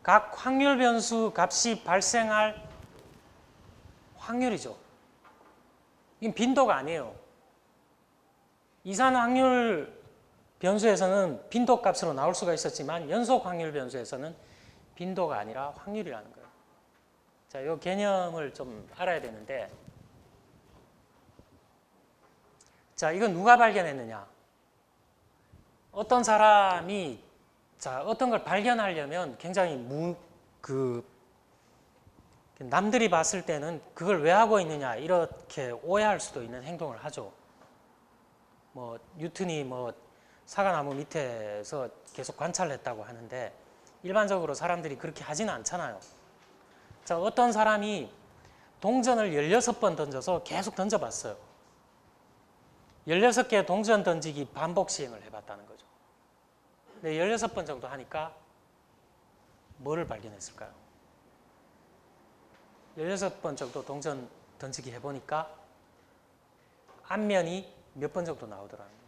각 확률 변수 값이 발생할 확률이죠. 이건 빈도가 아니에요. 이산 확률 변수에서는 빈도 값으로 나올 수가 있었지만 연속 확률 변수에서는 빈도가 아니라 확률이라는 거예요. 자, 이 개념을 좀 알아야 되는데, 자, 이건 누가 발견했느냐? 어떤 사람이, 자, 어떤 걸 발견하려면 굉장히 남들이 봤을 때는 그걸 왜 하고 있느냐 이렇게 오해할 수도 있는 행동을 하죠. 뭐 뉴턴이 뭐 사과나무 밑에서 계속 관찰을 했다고 하는데 일반적으로 사람들이 그렇게 하지는 않잖아요. 자, 어떤 사람이 동전을 16번 던져서 계속 던져봤어요. 16개 동전 던지기 반복 시행을 해봤다는 거죠. 근데 16번 정도 하니까 뭐를 발견했을까요? 16번 정도 동전 던지기 해보니까 앞면이 몇 번 정도 나오더라는 거예요.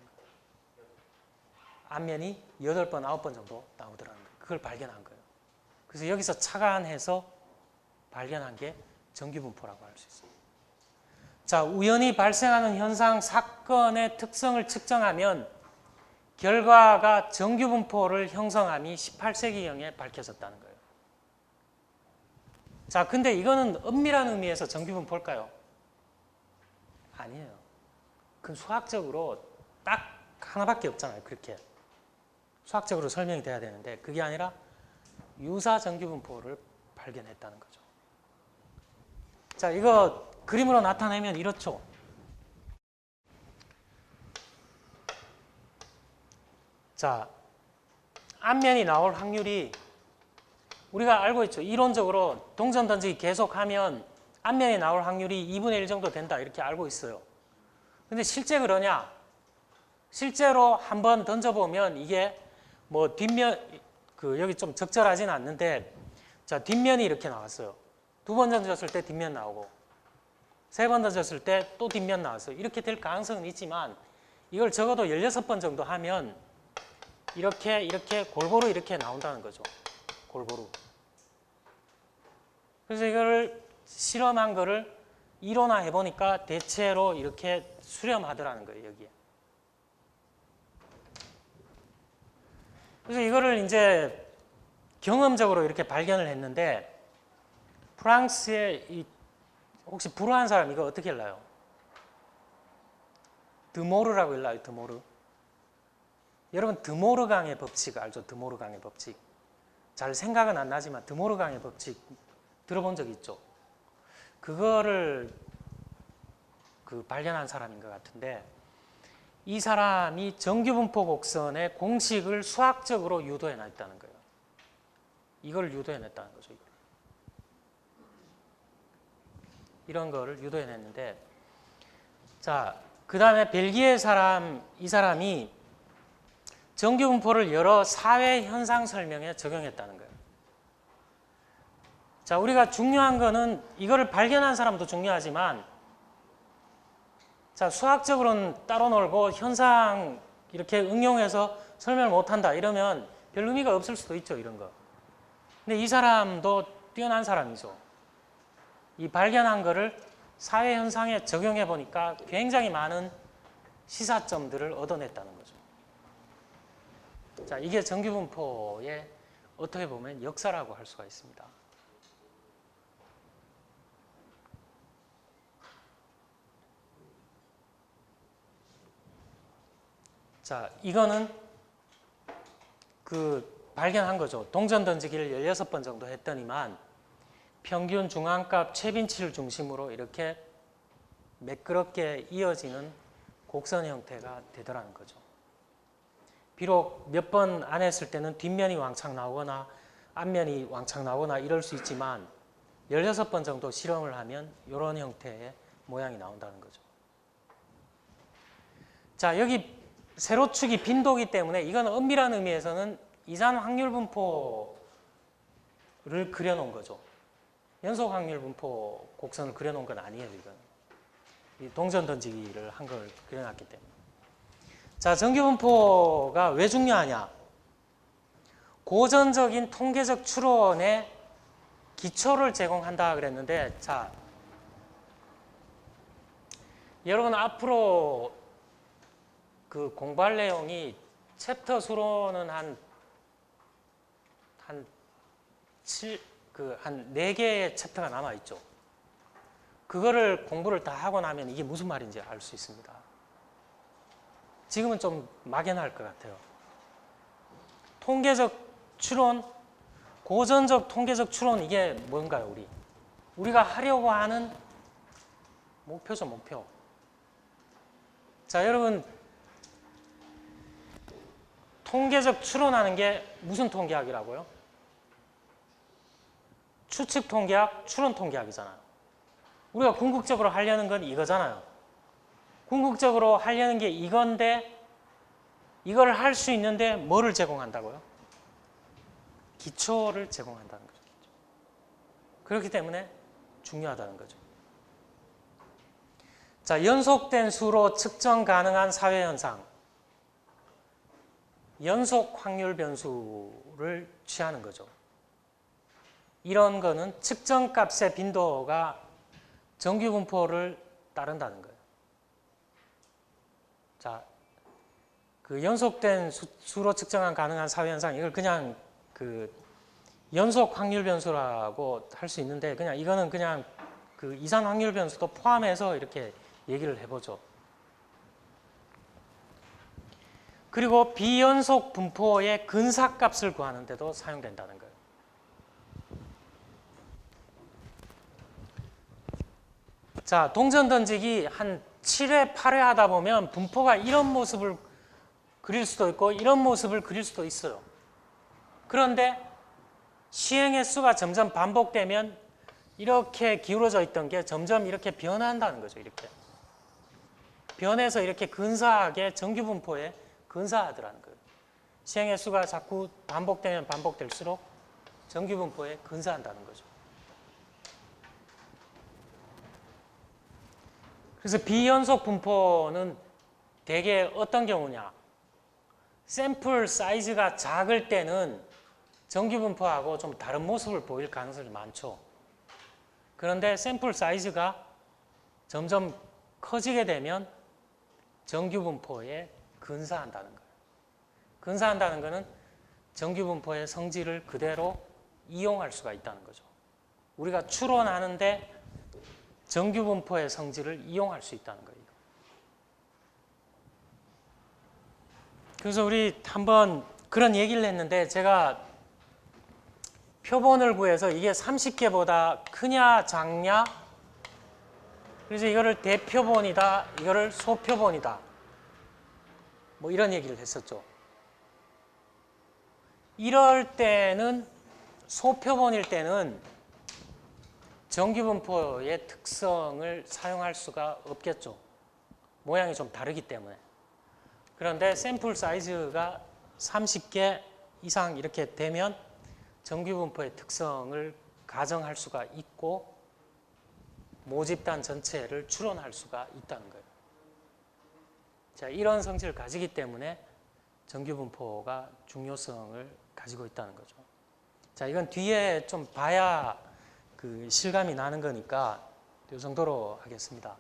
앞면이 8번, 9번 정도 나오더라는 거예요. 그걸 발견한 거예요. 그래서 여기서 착안해서 발견한 게 정규분포라고 할 수 있습니다. 자, 우연히 발생하는 현상, 사건의 특성을 측정하면 결과가 정규분포를 형성함이 18세기경에 밝혀졌다는 거예요. 자, 근데 이거는 엄밀한 의미에서 정규분포일까요? 아니에요. 그건 수학적으로 딱 하나밖에 없잖아요. 그렇게 수학적으로 설명이 돼야 되는데 그게 아니라 유사 정규분포를 발견했다는 거죠. 자, 이거 그림으로 나타내면 이렇죠. 자, 앞면이 나올 확률이 우리가 알고 있죠. 이론적으로 동전 던지기 계속하면 앞면이 나올 확률이 2분의 1 정도 된다 이렇게 알고 있어요. 근데 실제 그러냐? 실제로 한번 던져보면 이게 뭐 뒷면, 여기 좀 적절하진 않는데, 자, 뒷면이 이렇게 나왔어요. 2번 던졌을 때 뒷면 나오고, 3번 던졌을 때 또 뒷면 나왔어요. 이렇게 될 가능성은 있지만, 이걸 적어도 16번 정도 하면, 이렇게 골고루 이렇게 나온다는 거죠. 골고루. 그래서 이걸 실험한 거를 이론화해 보니까 대체로 이렇게 수렴하더라는 거예요, 여기에. 그래서 이거를 이제 경험적으로 이렇게 발견을 했는데 프랑스의 혹시 불어한 사람 이거 어떻게 읽나요? 드모르라고 읽나요? 드모르. 여러분 드모르강의 법칙 알죠? 드모르강의 법칙. 잘 생각은 안 나지만 드모르강의 법칙 들어본 적 있죠? 그거를 발견한 사람인 것 같은데 이 사람이 정규분포 곡선의 공식을 수학적으로 유도해냈다는 거예요. 이걸 유도해냈다는 거죠. 이런 거를 유도해냈는데 자, 그 다음에 벨기에 사람, 이 사람이 정규분포를 여러 사회 현상 설명에 적용했다는 거예요. 자, 우리가 중요한 거는 이거를 발견한 사람도 중요하지만 자, 수학적으로는 따로 놀고 현상 이렇게 응용해서 설명을 못한다 이러면 별 의미가 없을 수도 있죠, 이런 거. 근데 이 사람도 뛰어난 사람이죠. 이 발견한 거를 사회 현상에 적용해 보니까 굉장히 많은 시사점들을 얻어냈다는 거죠. 자, 이게 정규분포의 어떻게 보면 역사라고 할 수가 있습니다. 자, 이거는 발견한 거죠. 동전 던지기를 16번 정도 했더니만 평균 중앙값 최빈치를 중심으로 이렇게 매끄럽게 이어지는 곡선 형태가 되더라는 거죠. 비록 몇 번 안 했을 때는 뒷면이 왕창 나오거나 앞면이 왕창 나오거나 이럴 수 있지만 16번 정도 실험을 하면 이런 형태의 모양이 나온다는 거죠. 자, 여기 세로축이 빈도기 때문에 이건 엄밀한 의미에서는 이산 확률 분포를 그려놓은 거죠. 연속 확률 분포 곡선을 그려놓은 건 아니에요, 이건. 이 동전 던지기를 한 걸 그려놨기 때문에. 자, 정규분포가 왜 중요하냐? 고전적인 통계적 추론의 기초를 제공한다 그랬는데, 자, 여러분 앞으로 공부할 내용이 챕터 수로는 한 4개의 챕터가 남아있죠. 그거를 공부를 다 하고 나면 이게 무슨 말인지 알 수 있습니다. 지금은 좀 막연할 것 같아요. 통계적 추론, 고전적 통계적 추론, 이게 뭔가요, 우리가 하려고 하는 목표죠, 목표. 자, 여러분, 통계적 추론하는 게 무슨 통계학이라고요? 추측 통계학, 추론 통계학이잖아요. 우리가 궁극적으로 하려는 건 이거잖아요. 궁극적으로 하려는 게 이건데 이걸 할 수 있는데 뭐를 제공한다고요? 기초를 제공한다는 거죠. 그렇기 때문에 중요하다는 거죠. 자, 연속된 수로 측정 가능한 사회현상, 연속 확률 변수를 취하는 거죠. 이런 거는 측정값의 빈도가 정규분포를 따른다는 거예요. 자, 연속된 수로 측정한 가능한 사회현상, 이걸 그냥 연속 확률 변수라고 할 수 있는데, 그냥 이거는 그냥 이산 확률 변수도 포함해서 이렇게 얘기를 해보죠. 그리고 비연속 분포의 근사값을 구하는 데도 사용된다는 거예요. 자, 동전 던지기 한 7회, 8회 하다 보면 분포가 이런 모습을 그릴 수도 있고 이런 모습을 그릴 수도 있어요. 그런데 시행 횟수가 점점 반복되면 이렇게 기울어져 있던 게 점점 이렇게 변한다는 거죠. 이렇게 변해서 이렇게 근사하게 정규분포에 근사하더라는 거예요. 시행 횟수가 자꾸 반복되면 반복될수록 정규분포에 근사한다는 거죠. 그래서 비연속 분포는 대개 어떤 경우냐? 샘플 사이즈가 작을 때는 정규분포하고 좀 다른 모습을 보일 가능성이 많죠. 그런데 샘플 사이즈가 점점 커지게 되면 정규분포에 근사한다는 거예요. 근사한다는 것은 정규분포의 성질을 그대로 이용할 수가 있다는 거죠. 우리가 추론하는데 정규분포의 성질을 이용할 수 있다는 거예요. 그래서 우리 한번 그런 얘기를 했는데 제가 표본을 구해서 이게 30개보다 크냐 작냐, 그래서 이거를 대표본이다, 이거를 소표본이다, 뭐 이런 얘기를 했었죠. 이럴 때는, 소표본일 때는 정규분포의 특성을 사용할 수가 없겠죠. 모양이 좀 다르기 때문에. 그런데 샘플 사이즈가 30개 이상 이렇게 되면 정규분포의 특성을 가정할 수가 있고 모집단 전체를 추론할 수가 있다는 거예요. 자, 이런 성질을 가지기 때문에 정규분포가 중요성을 가지고 있다는 거죠. 자, 이건 뒤에 좀 봐야 그 실감이 나는 거니까 이 정도로 하겠습니다.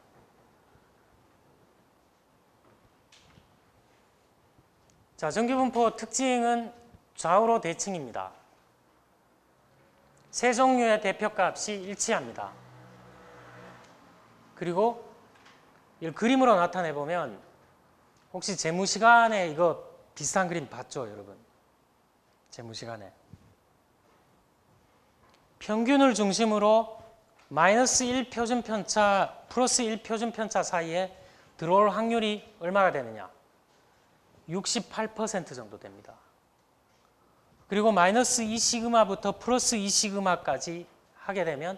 자, 정규분포 특징은 좌우로 대칭입니다. 세 종류의 대표값이 일치합니다. 그리고 이걸 그림으로 나타내 보면 혹시 재무시간에 이거 비슷한 그림 봤죠, 여러분? 재무시간에 평균을 중심으로 마이너스 1 표준 편차, 플러스 1 표준 편차 사이에 들어올 확률이 얼마가 되느냐? 68% 정도 됩니다. 그리고 마이너스 2시그마부터 플러스 2시그마까지 하게 되면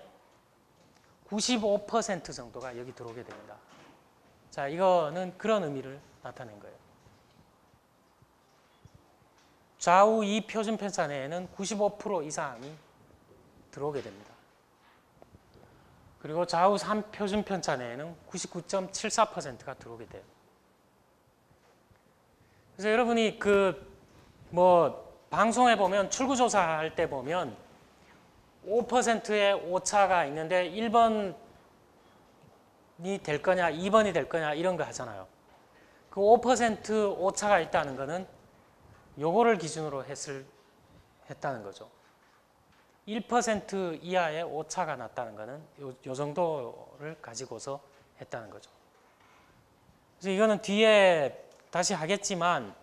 95% 정도가 여기 들어오게 됩니다. 자, 이거는 그런 의미를 나타낸 거예요. 좌우 2 표준 편차 내에는 95% 이상이 들어오게 됩니다. 그리고 좌우 3 표준 편차 내에는 99.74%가 들어오게 돼요. 그래서 여러분이 방송에 보면 출구조사 할 때 보면 5%의 오차가 있는데 1번이 될 거냐 2번이 될 거냐 이런 거 하잖아요. 그 5% 오차가 있다는 거는 요거를 기준으로 했다는 거죠. 1% 이하의 오차가 났다는 거는 요 정도를 가지고서 했다는 거죠. 그래서 이거는 뒤에 다시 하겠지만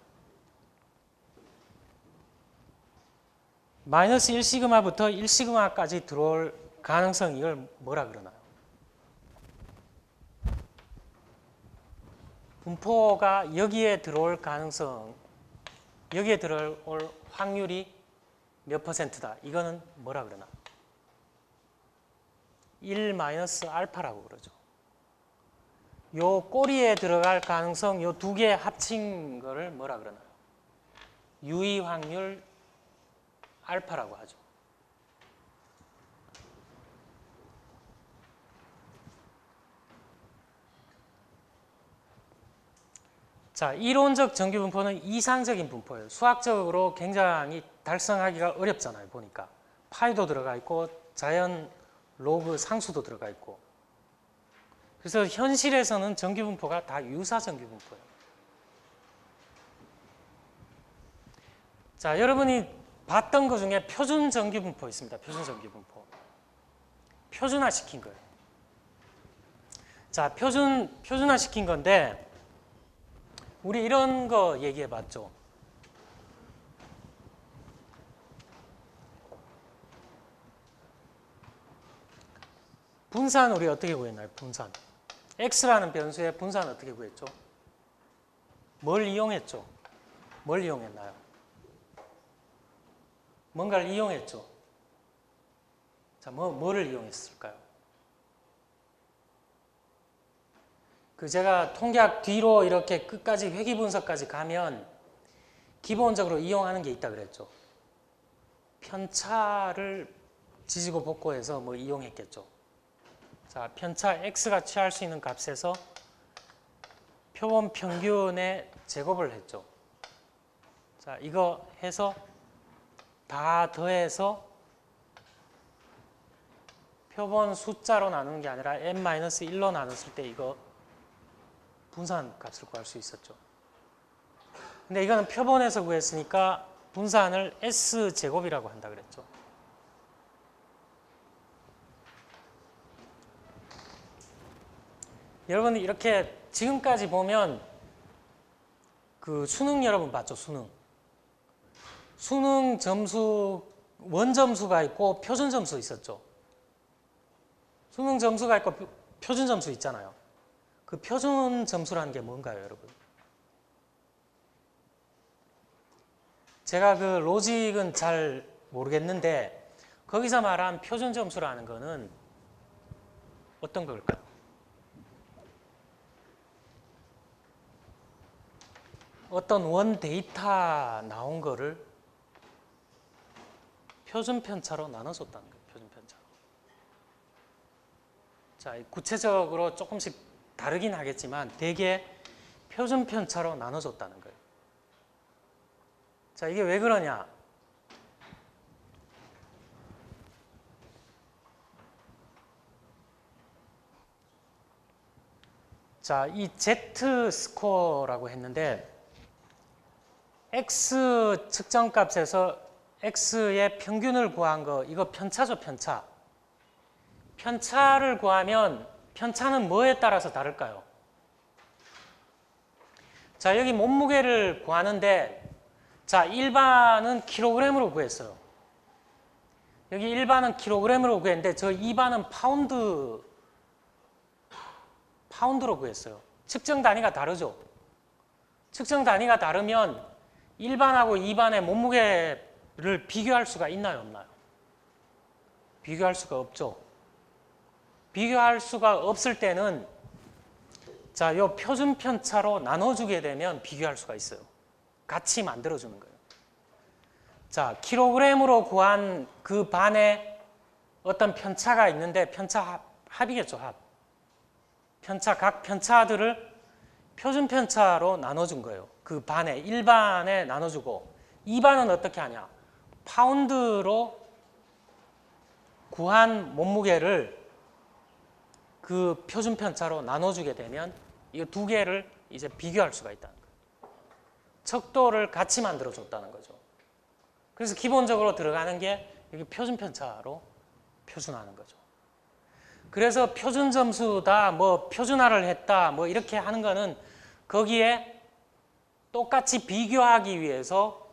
마이너스 1시그마부터 1시그마까지 들어올 가능성, 이걸 뭐라 그러나요? 분포가 여기에 들어올 가능성, 여기에 들어올 확률이 몇 %다. 이거는 뭐라 그러나? 1 마이너스 알파라고 그러죠. 요 꼬리에 들어갈 가능성, 요 두 개 합친 거를 뭐라 그러나요? 유의 확률 알파라고 하죠. 자, 이론적 정규분포는 이상적인 분포예요. 수학적으로 굉장히 달성하기가 어렵잖아요, 보니까. 파이도 들어가 있고 자연 로그 상수도 들어가 있고. 그래서 현실에서는 정규분포가 다 유사 정규분포예요. 자, 여러분이 봤던 것 중에 표준 정규분포 있습니다. 표준 정규분포. 표준화 시킨 거예요. 자, 표준화 시킨 건데 우리 이런 거 얘기해 봤죠. 분산 우리 어떻게 구했나요? 분산. x라는 변수의 분산 어떻게 구했죠? 뭘 이용했죠? 뭘 이용했나요? 뭔가를 이용했죠. 자, 뭐를 이용했을까요? 제가 통계학 뒤로 이렇게 끝까지 회귀 분석까지 가면 기본적으로 이용하는 게 있다 그랬죠. 편차를 지지고 볶고해서 이용했겠죠. 자, 편차 x가 취할 수 있는 값에서 표본 평균의 제곱을 했죠. 자, 이거 해서 다 더해서 표본 숫자로 나누는 게 아니라 n-1로 나눴을 때 이거 분산 값을 구할 수 있었죠. 근데 이거는 표본에서 구했으니까 분산을 S제곱이라고 한다 그랬죠. 여러분 이렇게 지금까지 보면 그 수능 여러분 봤죠? 수능 점수 원점수가 있고 표준 점수 있었죠. 수능 점수가 있고 표준 점수 있잖아요. 그 표준 점수라는 게 뭔가요, 여러분? 제가 그 로직은 잘 모르겠는데 거기서 말한 표준 점수라는 거는 어떤 걸까요? 어떤 원 데이터 나온 거를 표준 편차로 나눠줬다는 거예요. 표준 편차로. 자, 구체적으로 조금씩 다르긴 하겠지만 대개 표준 편차로 나눠줬다는 거예요. 자, 이게 왜 그러냐? 자, 이 Z 스코어라고 했는데 X 측정값에서 X의 평균을 구한 거, 이거 편차죠, 편차. 편차를 구하면 편차는 뭐에 따라서 다를까요? 자, 여기 몸무게를 구하는데 자, 1반은 킬로그램으로 구했어요. 여기 1반은 킬로그램으로 구했는데 저 2반은 파운드로 구했어요. 측정 단위가 다르죠. 측정 단위가 다르면 1반하고 2반의 몸무게를 비교할 수가 있나요, 없나요? 비교할 수가 없죠. 비교할 수가 없을 때는 자, 요 표준 편차로 나눠주게 되면 비교할 수가 있어요. 같이 만들어주는 거예요. 자, 킬로그램으로 구한 그 반에 어떤 편차가 있는데 편차 합이겠죠, 합. 각 편차들을 표준 편차로 나눠준 거예요. 그 반에 1반에 나눠주고 2반은 어떻게 하냐? 파운드로 구한 몸무게를 그 표준 편차로 나눠주게 되면 이 두 개를 이제 비교할 수가 있다는 거예요. 척도를 같이 만들어줬다는 거죠. 그래서 기본적으로 들어가는 게 여기 표준 편차로 표준화하는 거죠. 그래서 표준 점수다, 뭐 표준화를 했다, 뭐 이렇게 하는 거는 거기에 똑같이 비교하기 위해서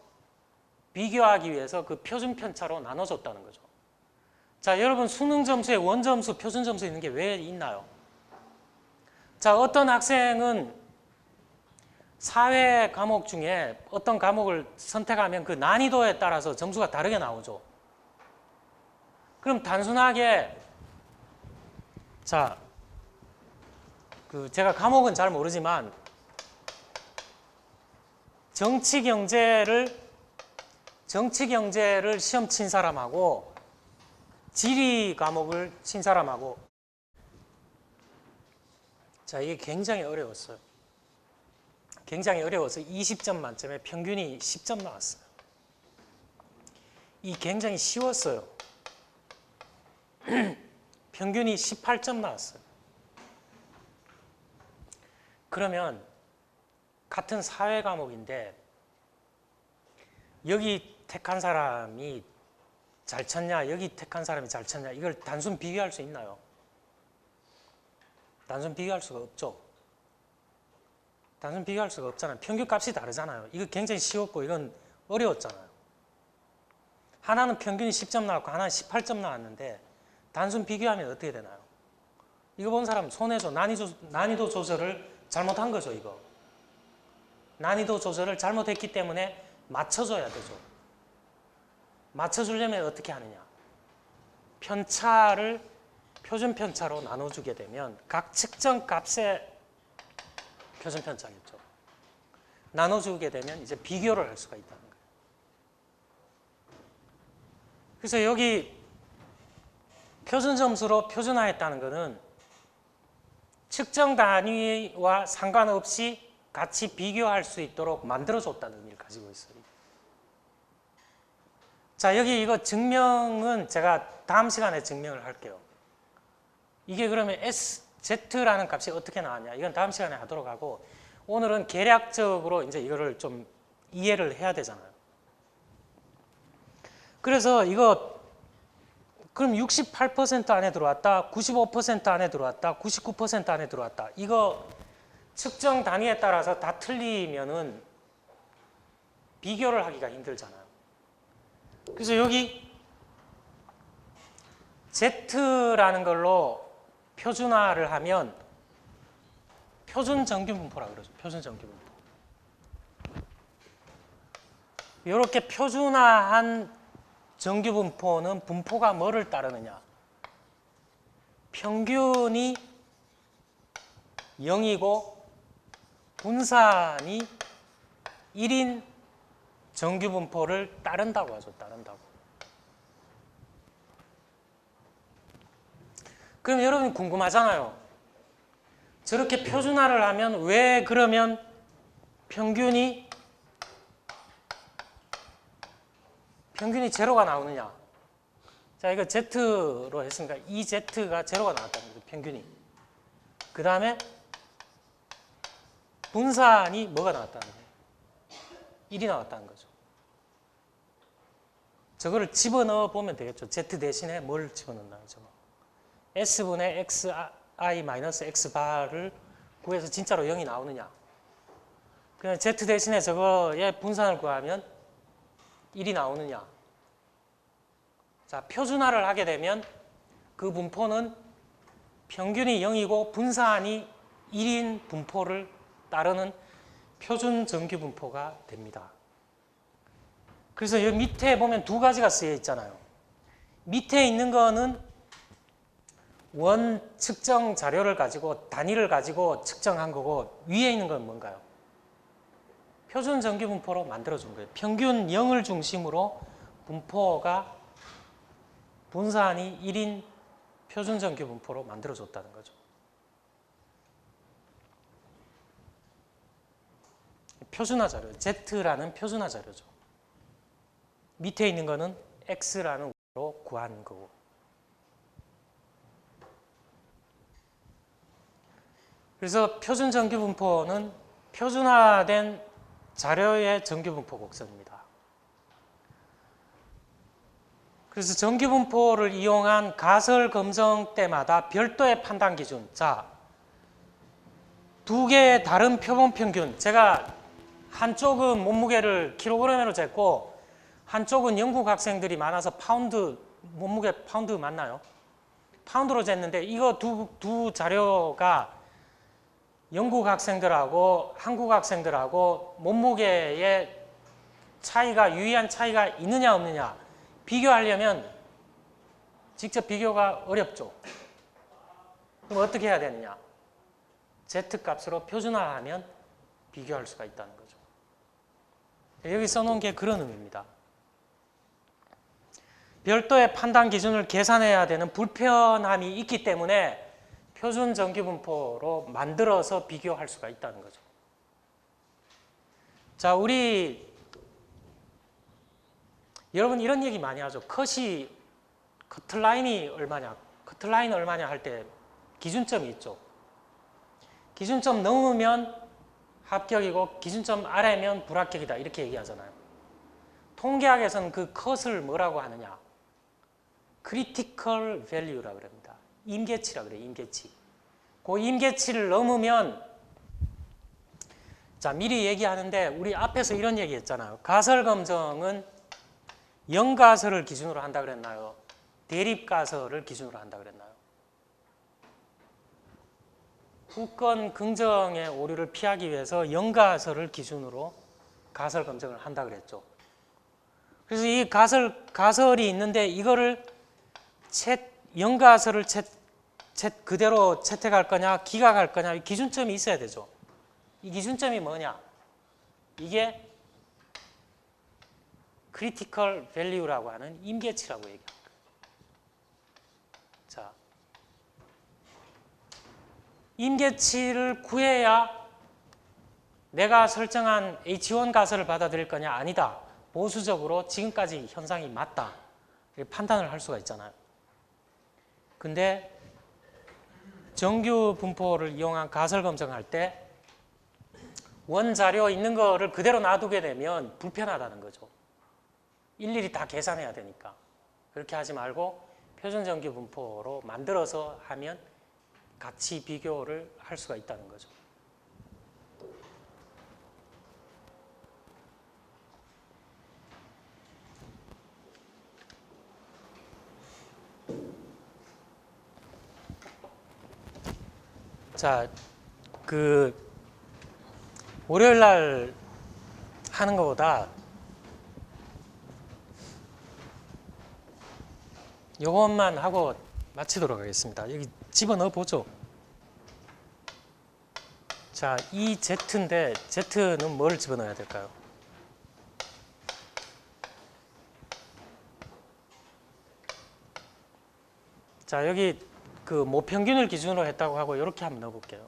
그 표준 편차로 나눠줬다는 거죠. 자, 여러분 수능 점수에 원점수, 표준 점수 있는 게 왜 있나요? 자, 어떤 학생은 사회 과목 중에 어떤 과목을 선택하면 그 난이도에 따라서 점수가 다르게 나오죠. 그럼 단순하게 자, 제가 과목은 잘 모르지만 정치 경제를 시험 친 사람하고 지리 과목을 친 사람하고 자, 이게 굉장히 어려웠어요. 굉장히 어려워서 20점 만점에 평균이 10점 나왔어요. 이 굉장히 쉬웠어요. 평균이 18점 나왔어요. 그러면 같은 사회 과목인데 여기 택한 사람이 잘 쳤냐, 여기 택한 사람이 잘 쳤냐, 이걸 단순 비교할 수 있나요? 단순 비교할 수가 없죠. 단순 비교할 수가 없잖아요. 평균값이 다르잖아요. 이거 굉장히 쉬웠고 이건 어려웠잖아요. 하나는 평균이 10점 나왔고 하나는 18점 나왔는데 단순 비교하면 어떻게 되나요? 이거 본 사람 손해죠. 난이도 조절을 잘못한 거죠, 이거. 난이도 조절을 잘못했기 때문에 맞춰줘야 되죠. 맞춰주려면 어떻게 하느냐? 편차를 표준 편차로 나눠주게 되면 각 측정 값의 표준 편차겠죠. 나눠주게 되면 이제 비교를 할 수가 있다는 거예요. 그래서 여기 표준 점수로 표준화했다는 것은 측정 단위와 상관없이 같이 비교할 수 있도록 만들어줬다는 의미를 가지고 있어요. 자, 여기 이거 증명은 제가 다음 시간에 증명을 할게요. 이게 그러면 Z라는 값이 어떻게 나왔냐? 이건 다음 시간에 하도록 하고 오늘은 계략적으로 이제 이거를 좀 이해를 해야 되잖아요. 그래서 이거 그럼 68% 안에 들어왔다, 95% 안에 들어왔다, 99% 안에 들어왔다. 이거 측정 단위에 따라서 다 틀리면은 비교를 하기가 힘들잖아요. 그래서 여기 Z라는 걸로 표준화를 하면 표준 정규 분포라 그러죠. 표준 정규 분포. 이렇게 표준화한 정규 분포는 분포가 뭐를 따르느냐? 평균이 0이고 분산이 1인 정규 분포를 따른다고 하죠. 따른다고. 그럼 여러분 궁금하잖아요. 저렇게 표준화를 하면 왜 그러면 평균이 제로가 나오느냐? 자, 이거 Z로 했으니까 이 Z가 제로가 나왔다는 거죠. 평균이. 그 다음에 분산이 뭐가 나왔다는 거예요? 1이 나왔다는 거죠. 저거를 집어넣어 보면 되겠죠. Z 대신에 뭘 집어넣나요? 저거. S분의 Xi-Xbar을 구해서 진짜로 0이 나오느냐? 그냥 Z 대신에 저거의 분산을 구하면 1이 나오느냐? 자, 표준화를 하게 되면 그 분포는 평균이 0이고 분산이 1인 분포를 따르는 표준 정규 분포가 됩니다. 그래서 여기 밑에 보면 두 가지가 쓰여 있잖아요. 밑에 있는 거는 원 측정 자료를 가지고 단위를 가지고 측정한 거고 위에 있는 건 뭔가요? 표준 정규 분포로 만들어준 거예요. 평균 0을 중심으로 분포가 분산이 1인 표준 정규 분포로 만들어줬다는 거죠. 표준화 자료, Z라는 표준화 자료죠. 밑에 있는 거는 X라는 으로 구한 거고. 그래서 표준 정규 분포는 표준화된 자료의 정규 분포 곡선입니다. 그래서 정규 분포를 이용한 가설 검정 때마다 별도의 판단 기준. 자, 두 개의 다른 표본 평균. 제가 한쪽은 몸무게를 킬로그램으로 쟀고 한쪽은 영국 학생들이 많아서 파운드, 몸무게 파운드 맞나요? 파운드로 쟀는데 이거 두 자료가 영국 학생들하고 한국 학생들하고 몸무게의 차이가, 유의한 차이가 있느냐 없느냐 비교하려면 직접 비교가 어렵죠. 그럼 어떻게 해야 되느냐? Z값으로 표준화하면 비교할 수가 있다는 거죠. 여기 써놓은 게 그런 의미입니다. 별도의 판단 기준을 계산해야 되는 불편함이 있기 때문에 표준 정규 분포로 만들어서 비교할 수가 있다는 거죠. 자, 여러분 이런 얘기 많이 하죠. 커트라인이 얼마냐, 커트라인 얼마냐 할 때 기준점이 있죠. 기준점 넘으면 합격이고 기준점 아래면 불합격이다 이렇게 얘기하잖아요. 통계학에서는 그 컷을 뭐라고 하느냐? 크리티컬 밸류라고 합니다. 임계치라고 그래요. 임계치. 그 임계치를 넘으면, 자, 미리 얘기하는데 우리 앞에서 이런 얘기 했잖아요. 가설 검정은 영가설을 기준으로 한다 그랬나요? 대립가설을 기준으로 한다 그랬나요? 후권 긍정의 오류를 피하기 위해서 영가설을 기준으로 가설 검정을 한다 그랬죠. 그래서 이 가설이 있는데 이거를 영가설을 그대로 채택할 거냐, 기각할 거냐, 기준점이 있어야 되죠. 이 기준점이 뭐냐? 이게 크리티컬 밸류라고 하는 임계치라고 얘기합니다. 자, 임계치를 구해야 내가 설정한 H1 가설을 받아들일 거냐? 아니다. 보수적으로 지금까지 현상이 맞다. 이렇게 판단을 할 수가 있잖아요. 근데 정규 분포를 이용한 가설 검증할 때 원자료 있는 거를 그대로 놔두게 되면 불편하다는 거죠. 일일이 다 계산해야 되니까. 그렇게 하지 말고 표준 정규 분포로 만들어서 하면 같이 비교를 할 수가 있다는 거죠. 자, 그 월요일 날 하는 것보다 요것만 하고 마치도록 하겠습니다. 여기 집어넣어 보죠. 자, 이 Z인데 Z는 뭘 집어넣어야 될까요? 자, 여기 그 모평균을 기준으로 했다고 하고 이렇게 한번 넣어볼게요.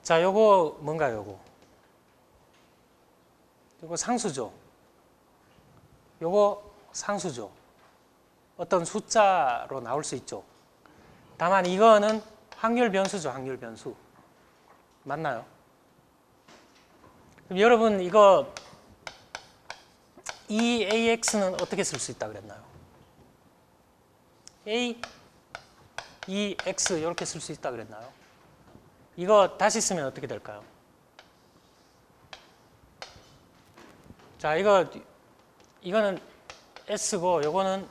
자, 요거 뭔가요? 요거 상수죠. 요거 상수죠. 어떤 숫자로 나올 수 있죠. 다만 이거는 확률 변수죠. 확률 변수. 맞나요? 그럼 여러분 이거 이 AX는 어떻게 쓸 수 있다 그랬나요? A, E, X 이렇게 쓸 수 있다 그랬나요? 이거 다시 쓰면 어떻게 될까요? 자, 이거는 S고 요거는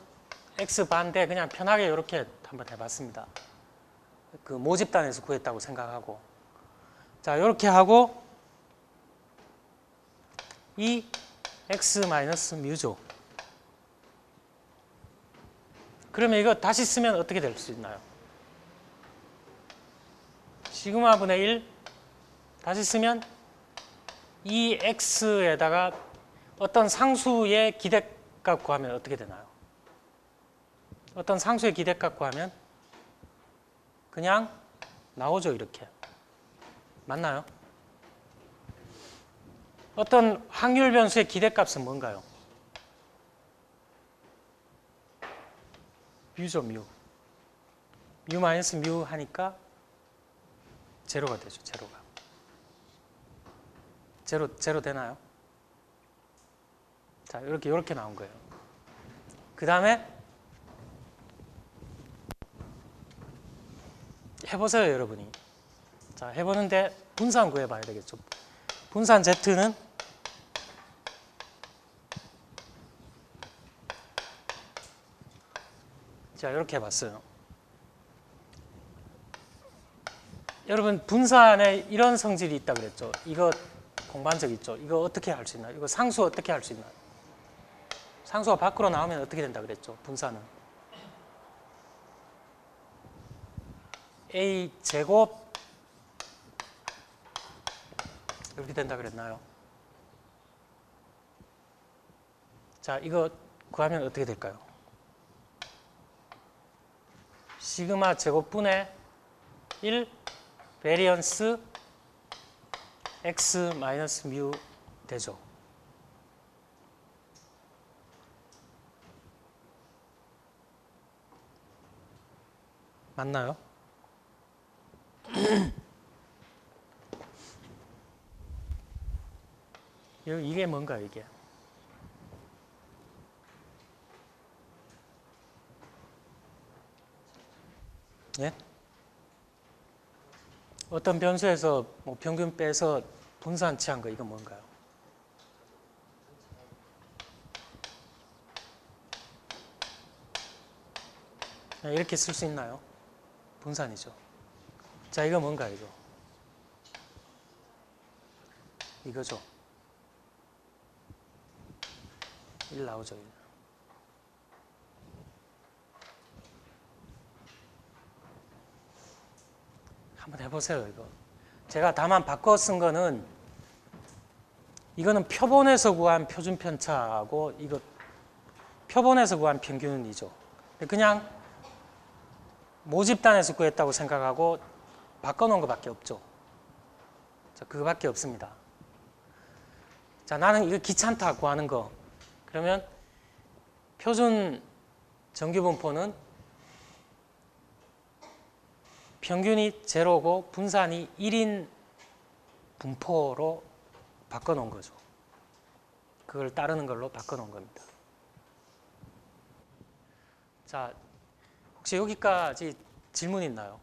X 반대 그냥 편하게 이렇게 한번 해봤습니다. 그 모집단에서 구했다고 생각하고 자, 이렇게 하고 이 X 마이너스 뮤죠. 그러면 이거 다시 쓰면 어떻게 될 수 있나요? 시그마 분의 1 다시 쓰면 이 X에다가 어떤 상수의 기대값 구하면 어떻게 되나요? 어떤 상수의 기대값 구하면 그냥 나오죠. 이렇게. 맞나요? 어떤 확률 변수의 기대값은 뭔가요? 뮤죠. 뮤. 뮤 마이너스 뮤 하니까 제로가 되죠. 제로가. 제로 되나요? 자, 이렇게 나온 거예요. 그 다음에 해보세요, 여러분이. 자, 해보는데 분산 구해봐야 되겠죠. 분산 Z는 자, 이렇게 해봤어요. 여러분 분산에 이런 성질이 있다 그랬죠. 이거 공반적 있죠. 이거 어떻게 할 수 있나요? 이거 상수 어떻게 할 수 있나요? 상수가 밖으로 나오면 어떻게 된다 그랬죠. 분산은 A 제곱 이렇게 된다 그랬나요? 자, 이거 구하면 어떻게 될까요? 시그마 제곱분의 1 베리언스 X 마이너스 뮤 되죠. 맞나요? 이게 뭔가요, 이게? 예? 어떤 변수에서 뭐 평균 빼서 분산 취한 거 이건 뭔가요? 이렇게 쓸 수 있나요? 분산이죠. 자, 이거 뭔가요, 이거? 이거죠. 1 나오죠, 1. 한번 해보세요, 이거. 제가 다만 바꿔 쓴 거는 이거는 표본에서 구한 표준 편차하고 이거 표본에서 구한 평균이죠. 그냥 모집단에서 구했다고 생각하고 바꿔놓은 것밖에 없죠. 자, 그거밖에 없습니다. 자, 나는 이거 귀찮다 구하는 거. 그러면 표준 정규분포는 평균이 제로고 분산이 1인 분포로 바꿔놓은 거죠. 그걸 따르는 걸로 바꿔놓은 겁니다. 자, 혹시 여기까지 질문 있나요?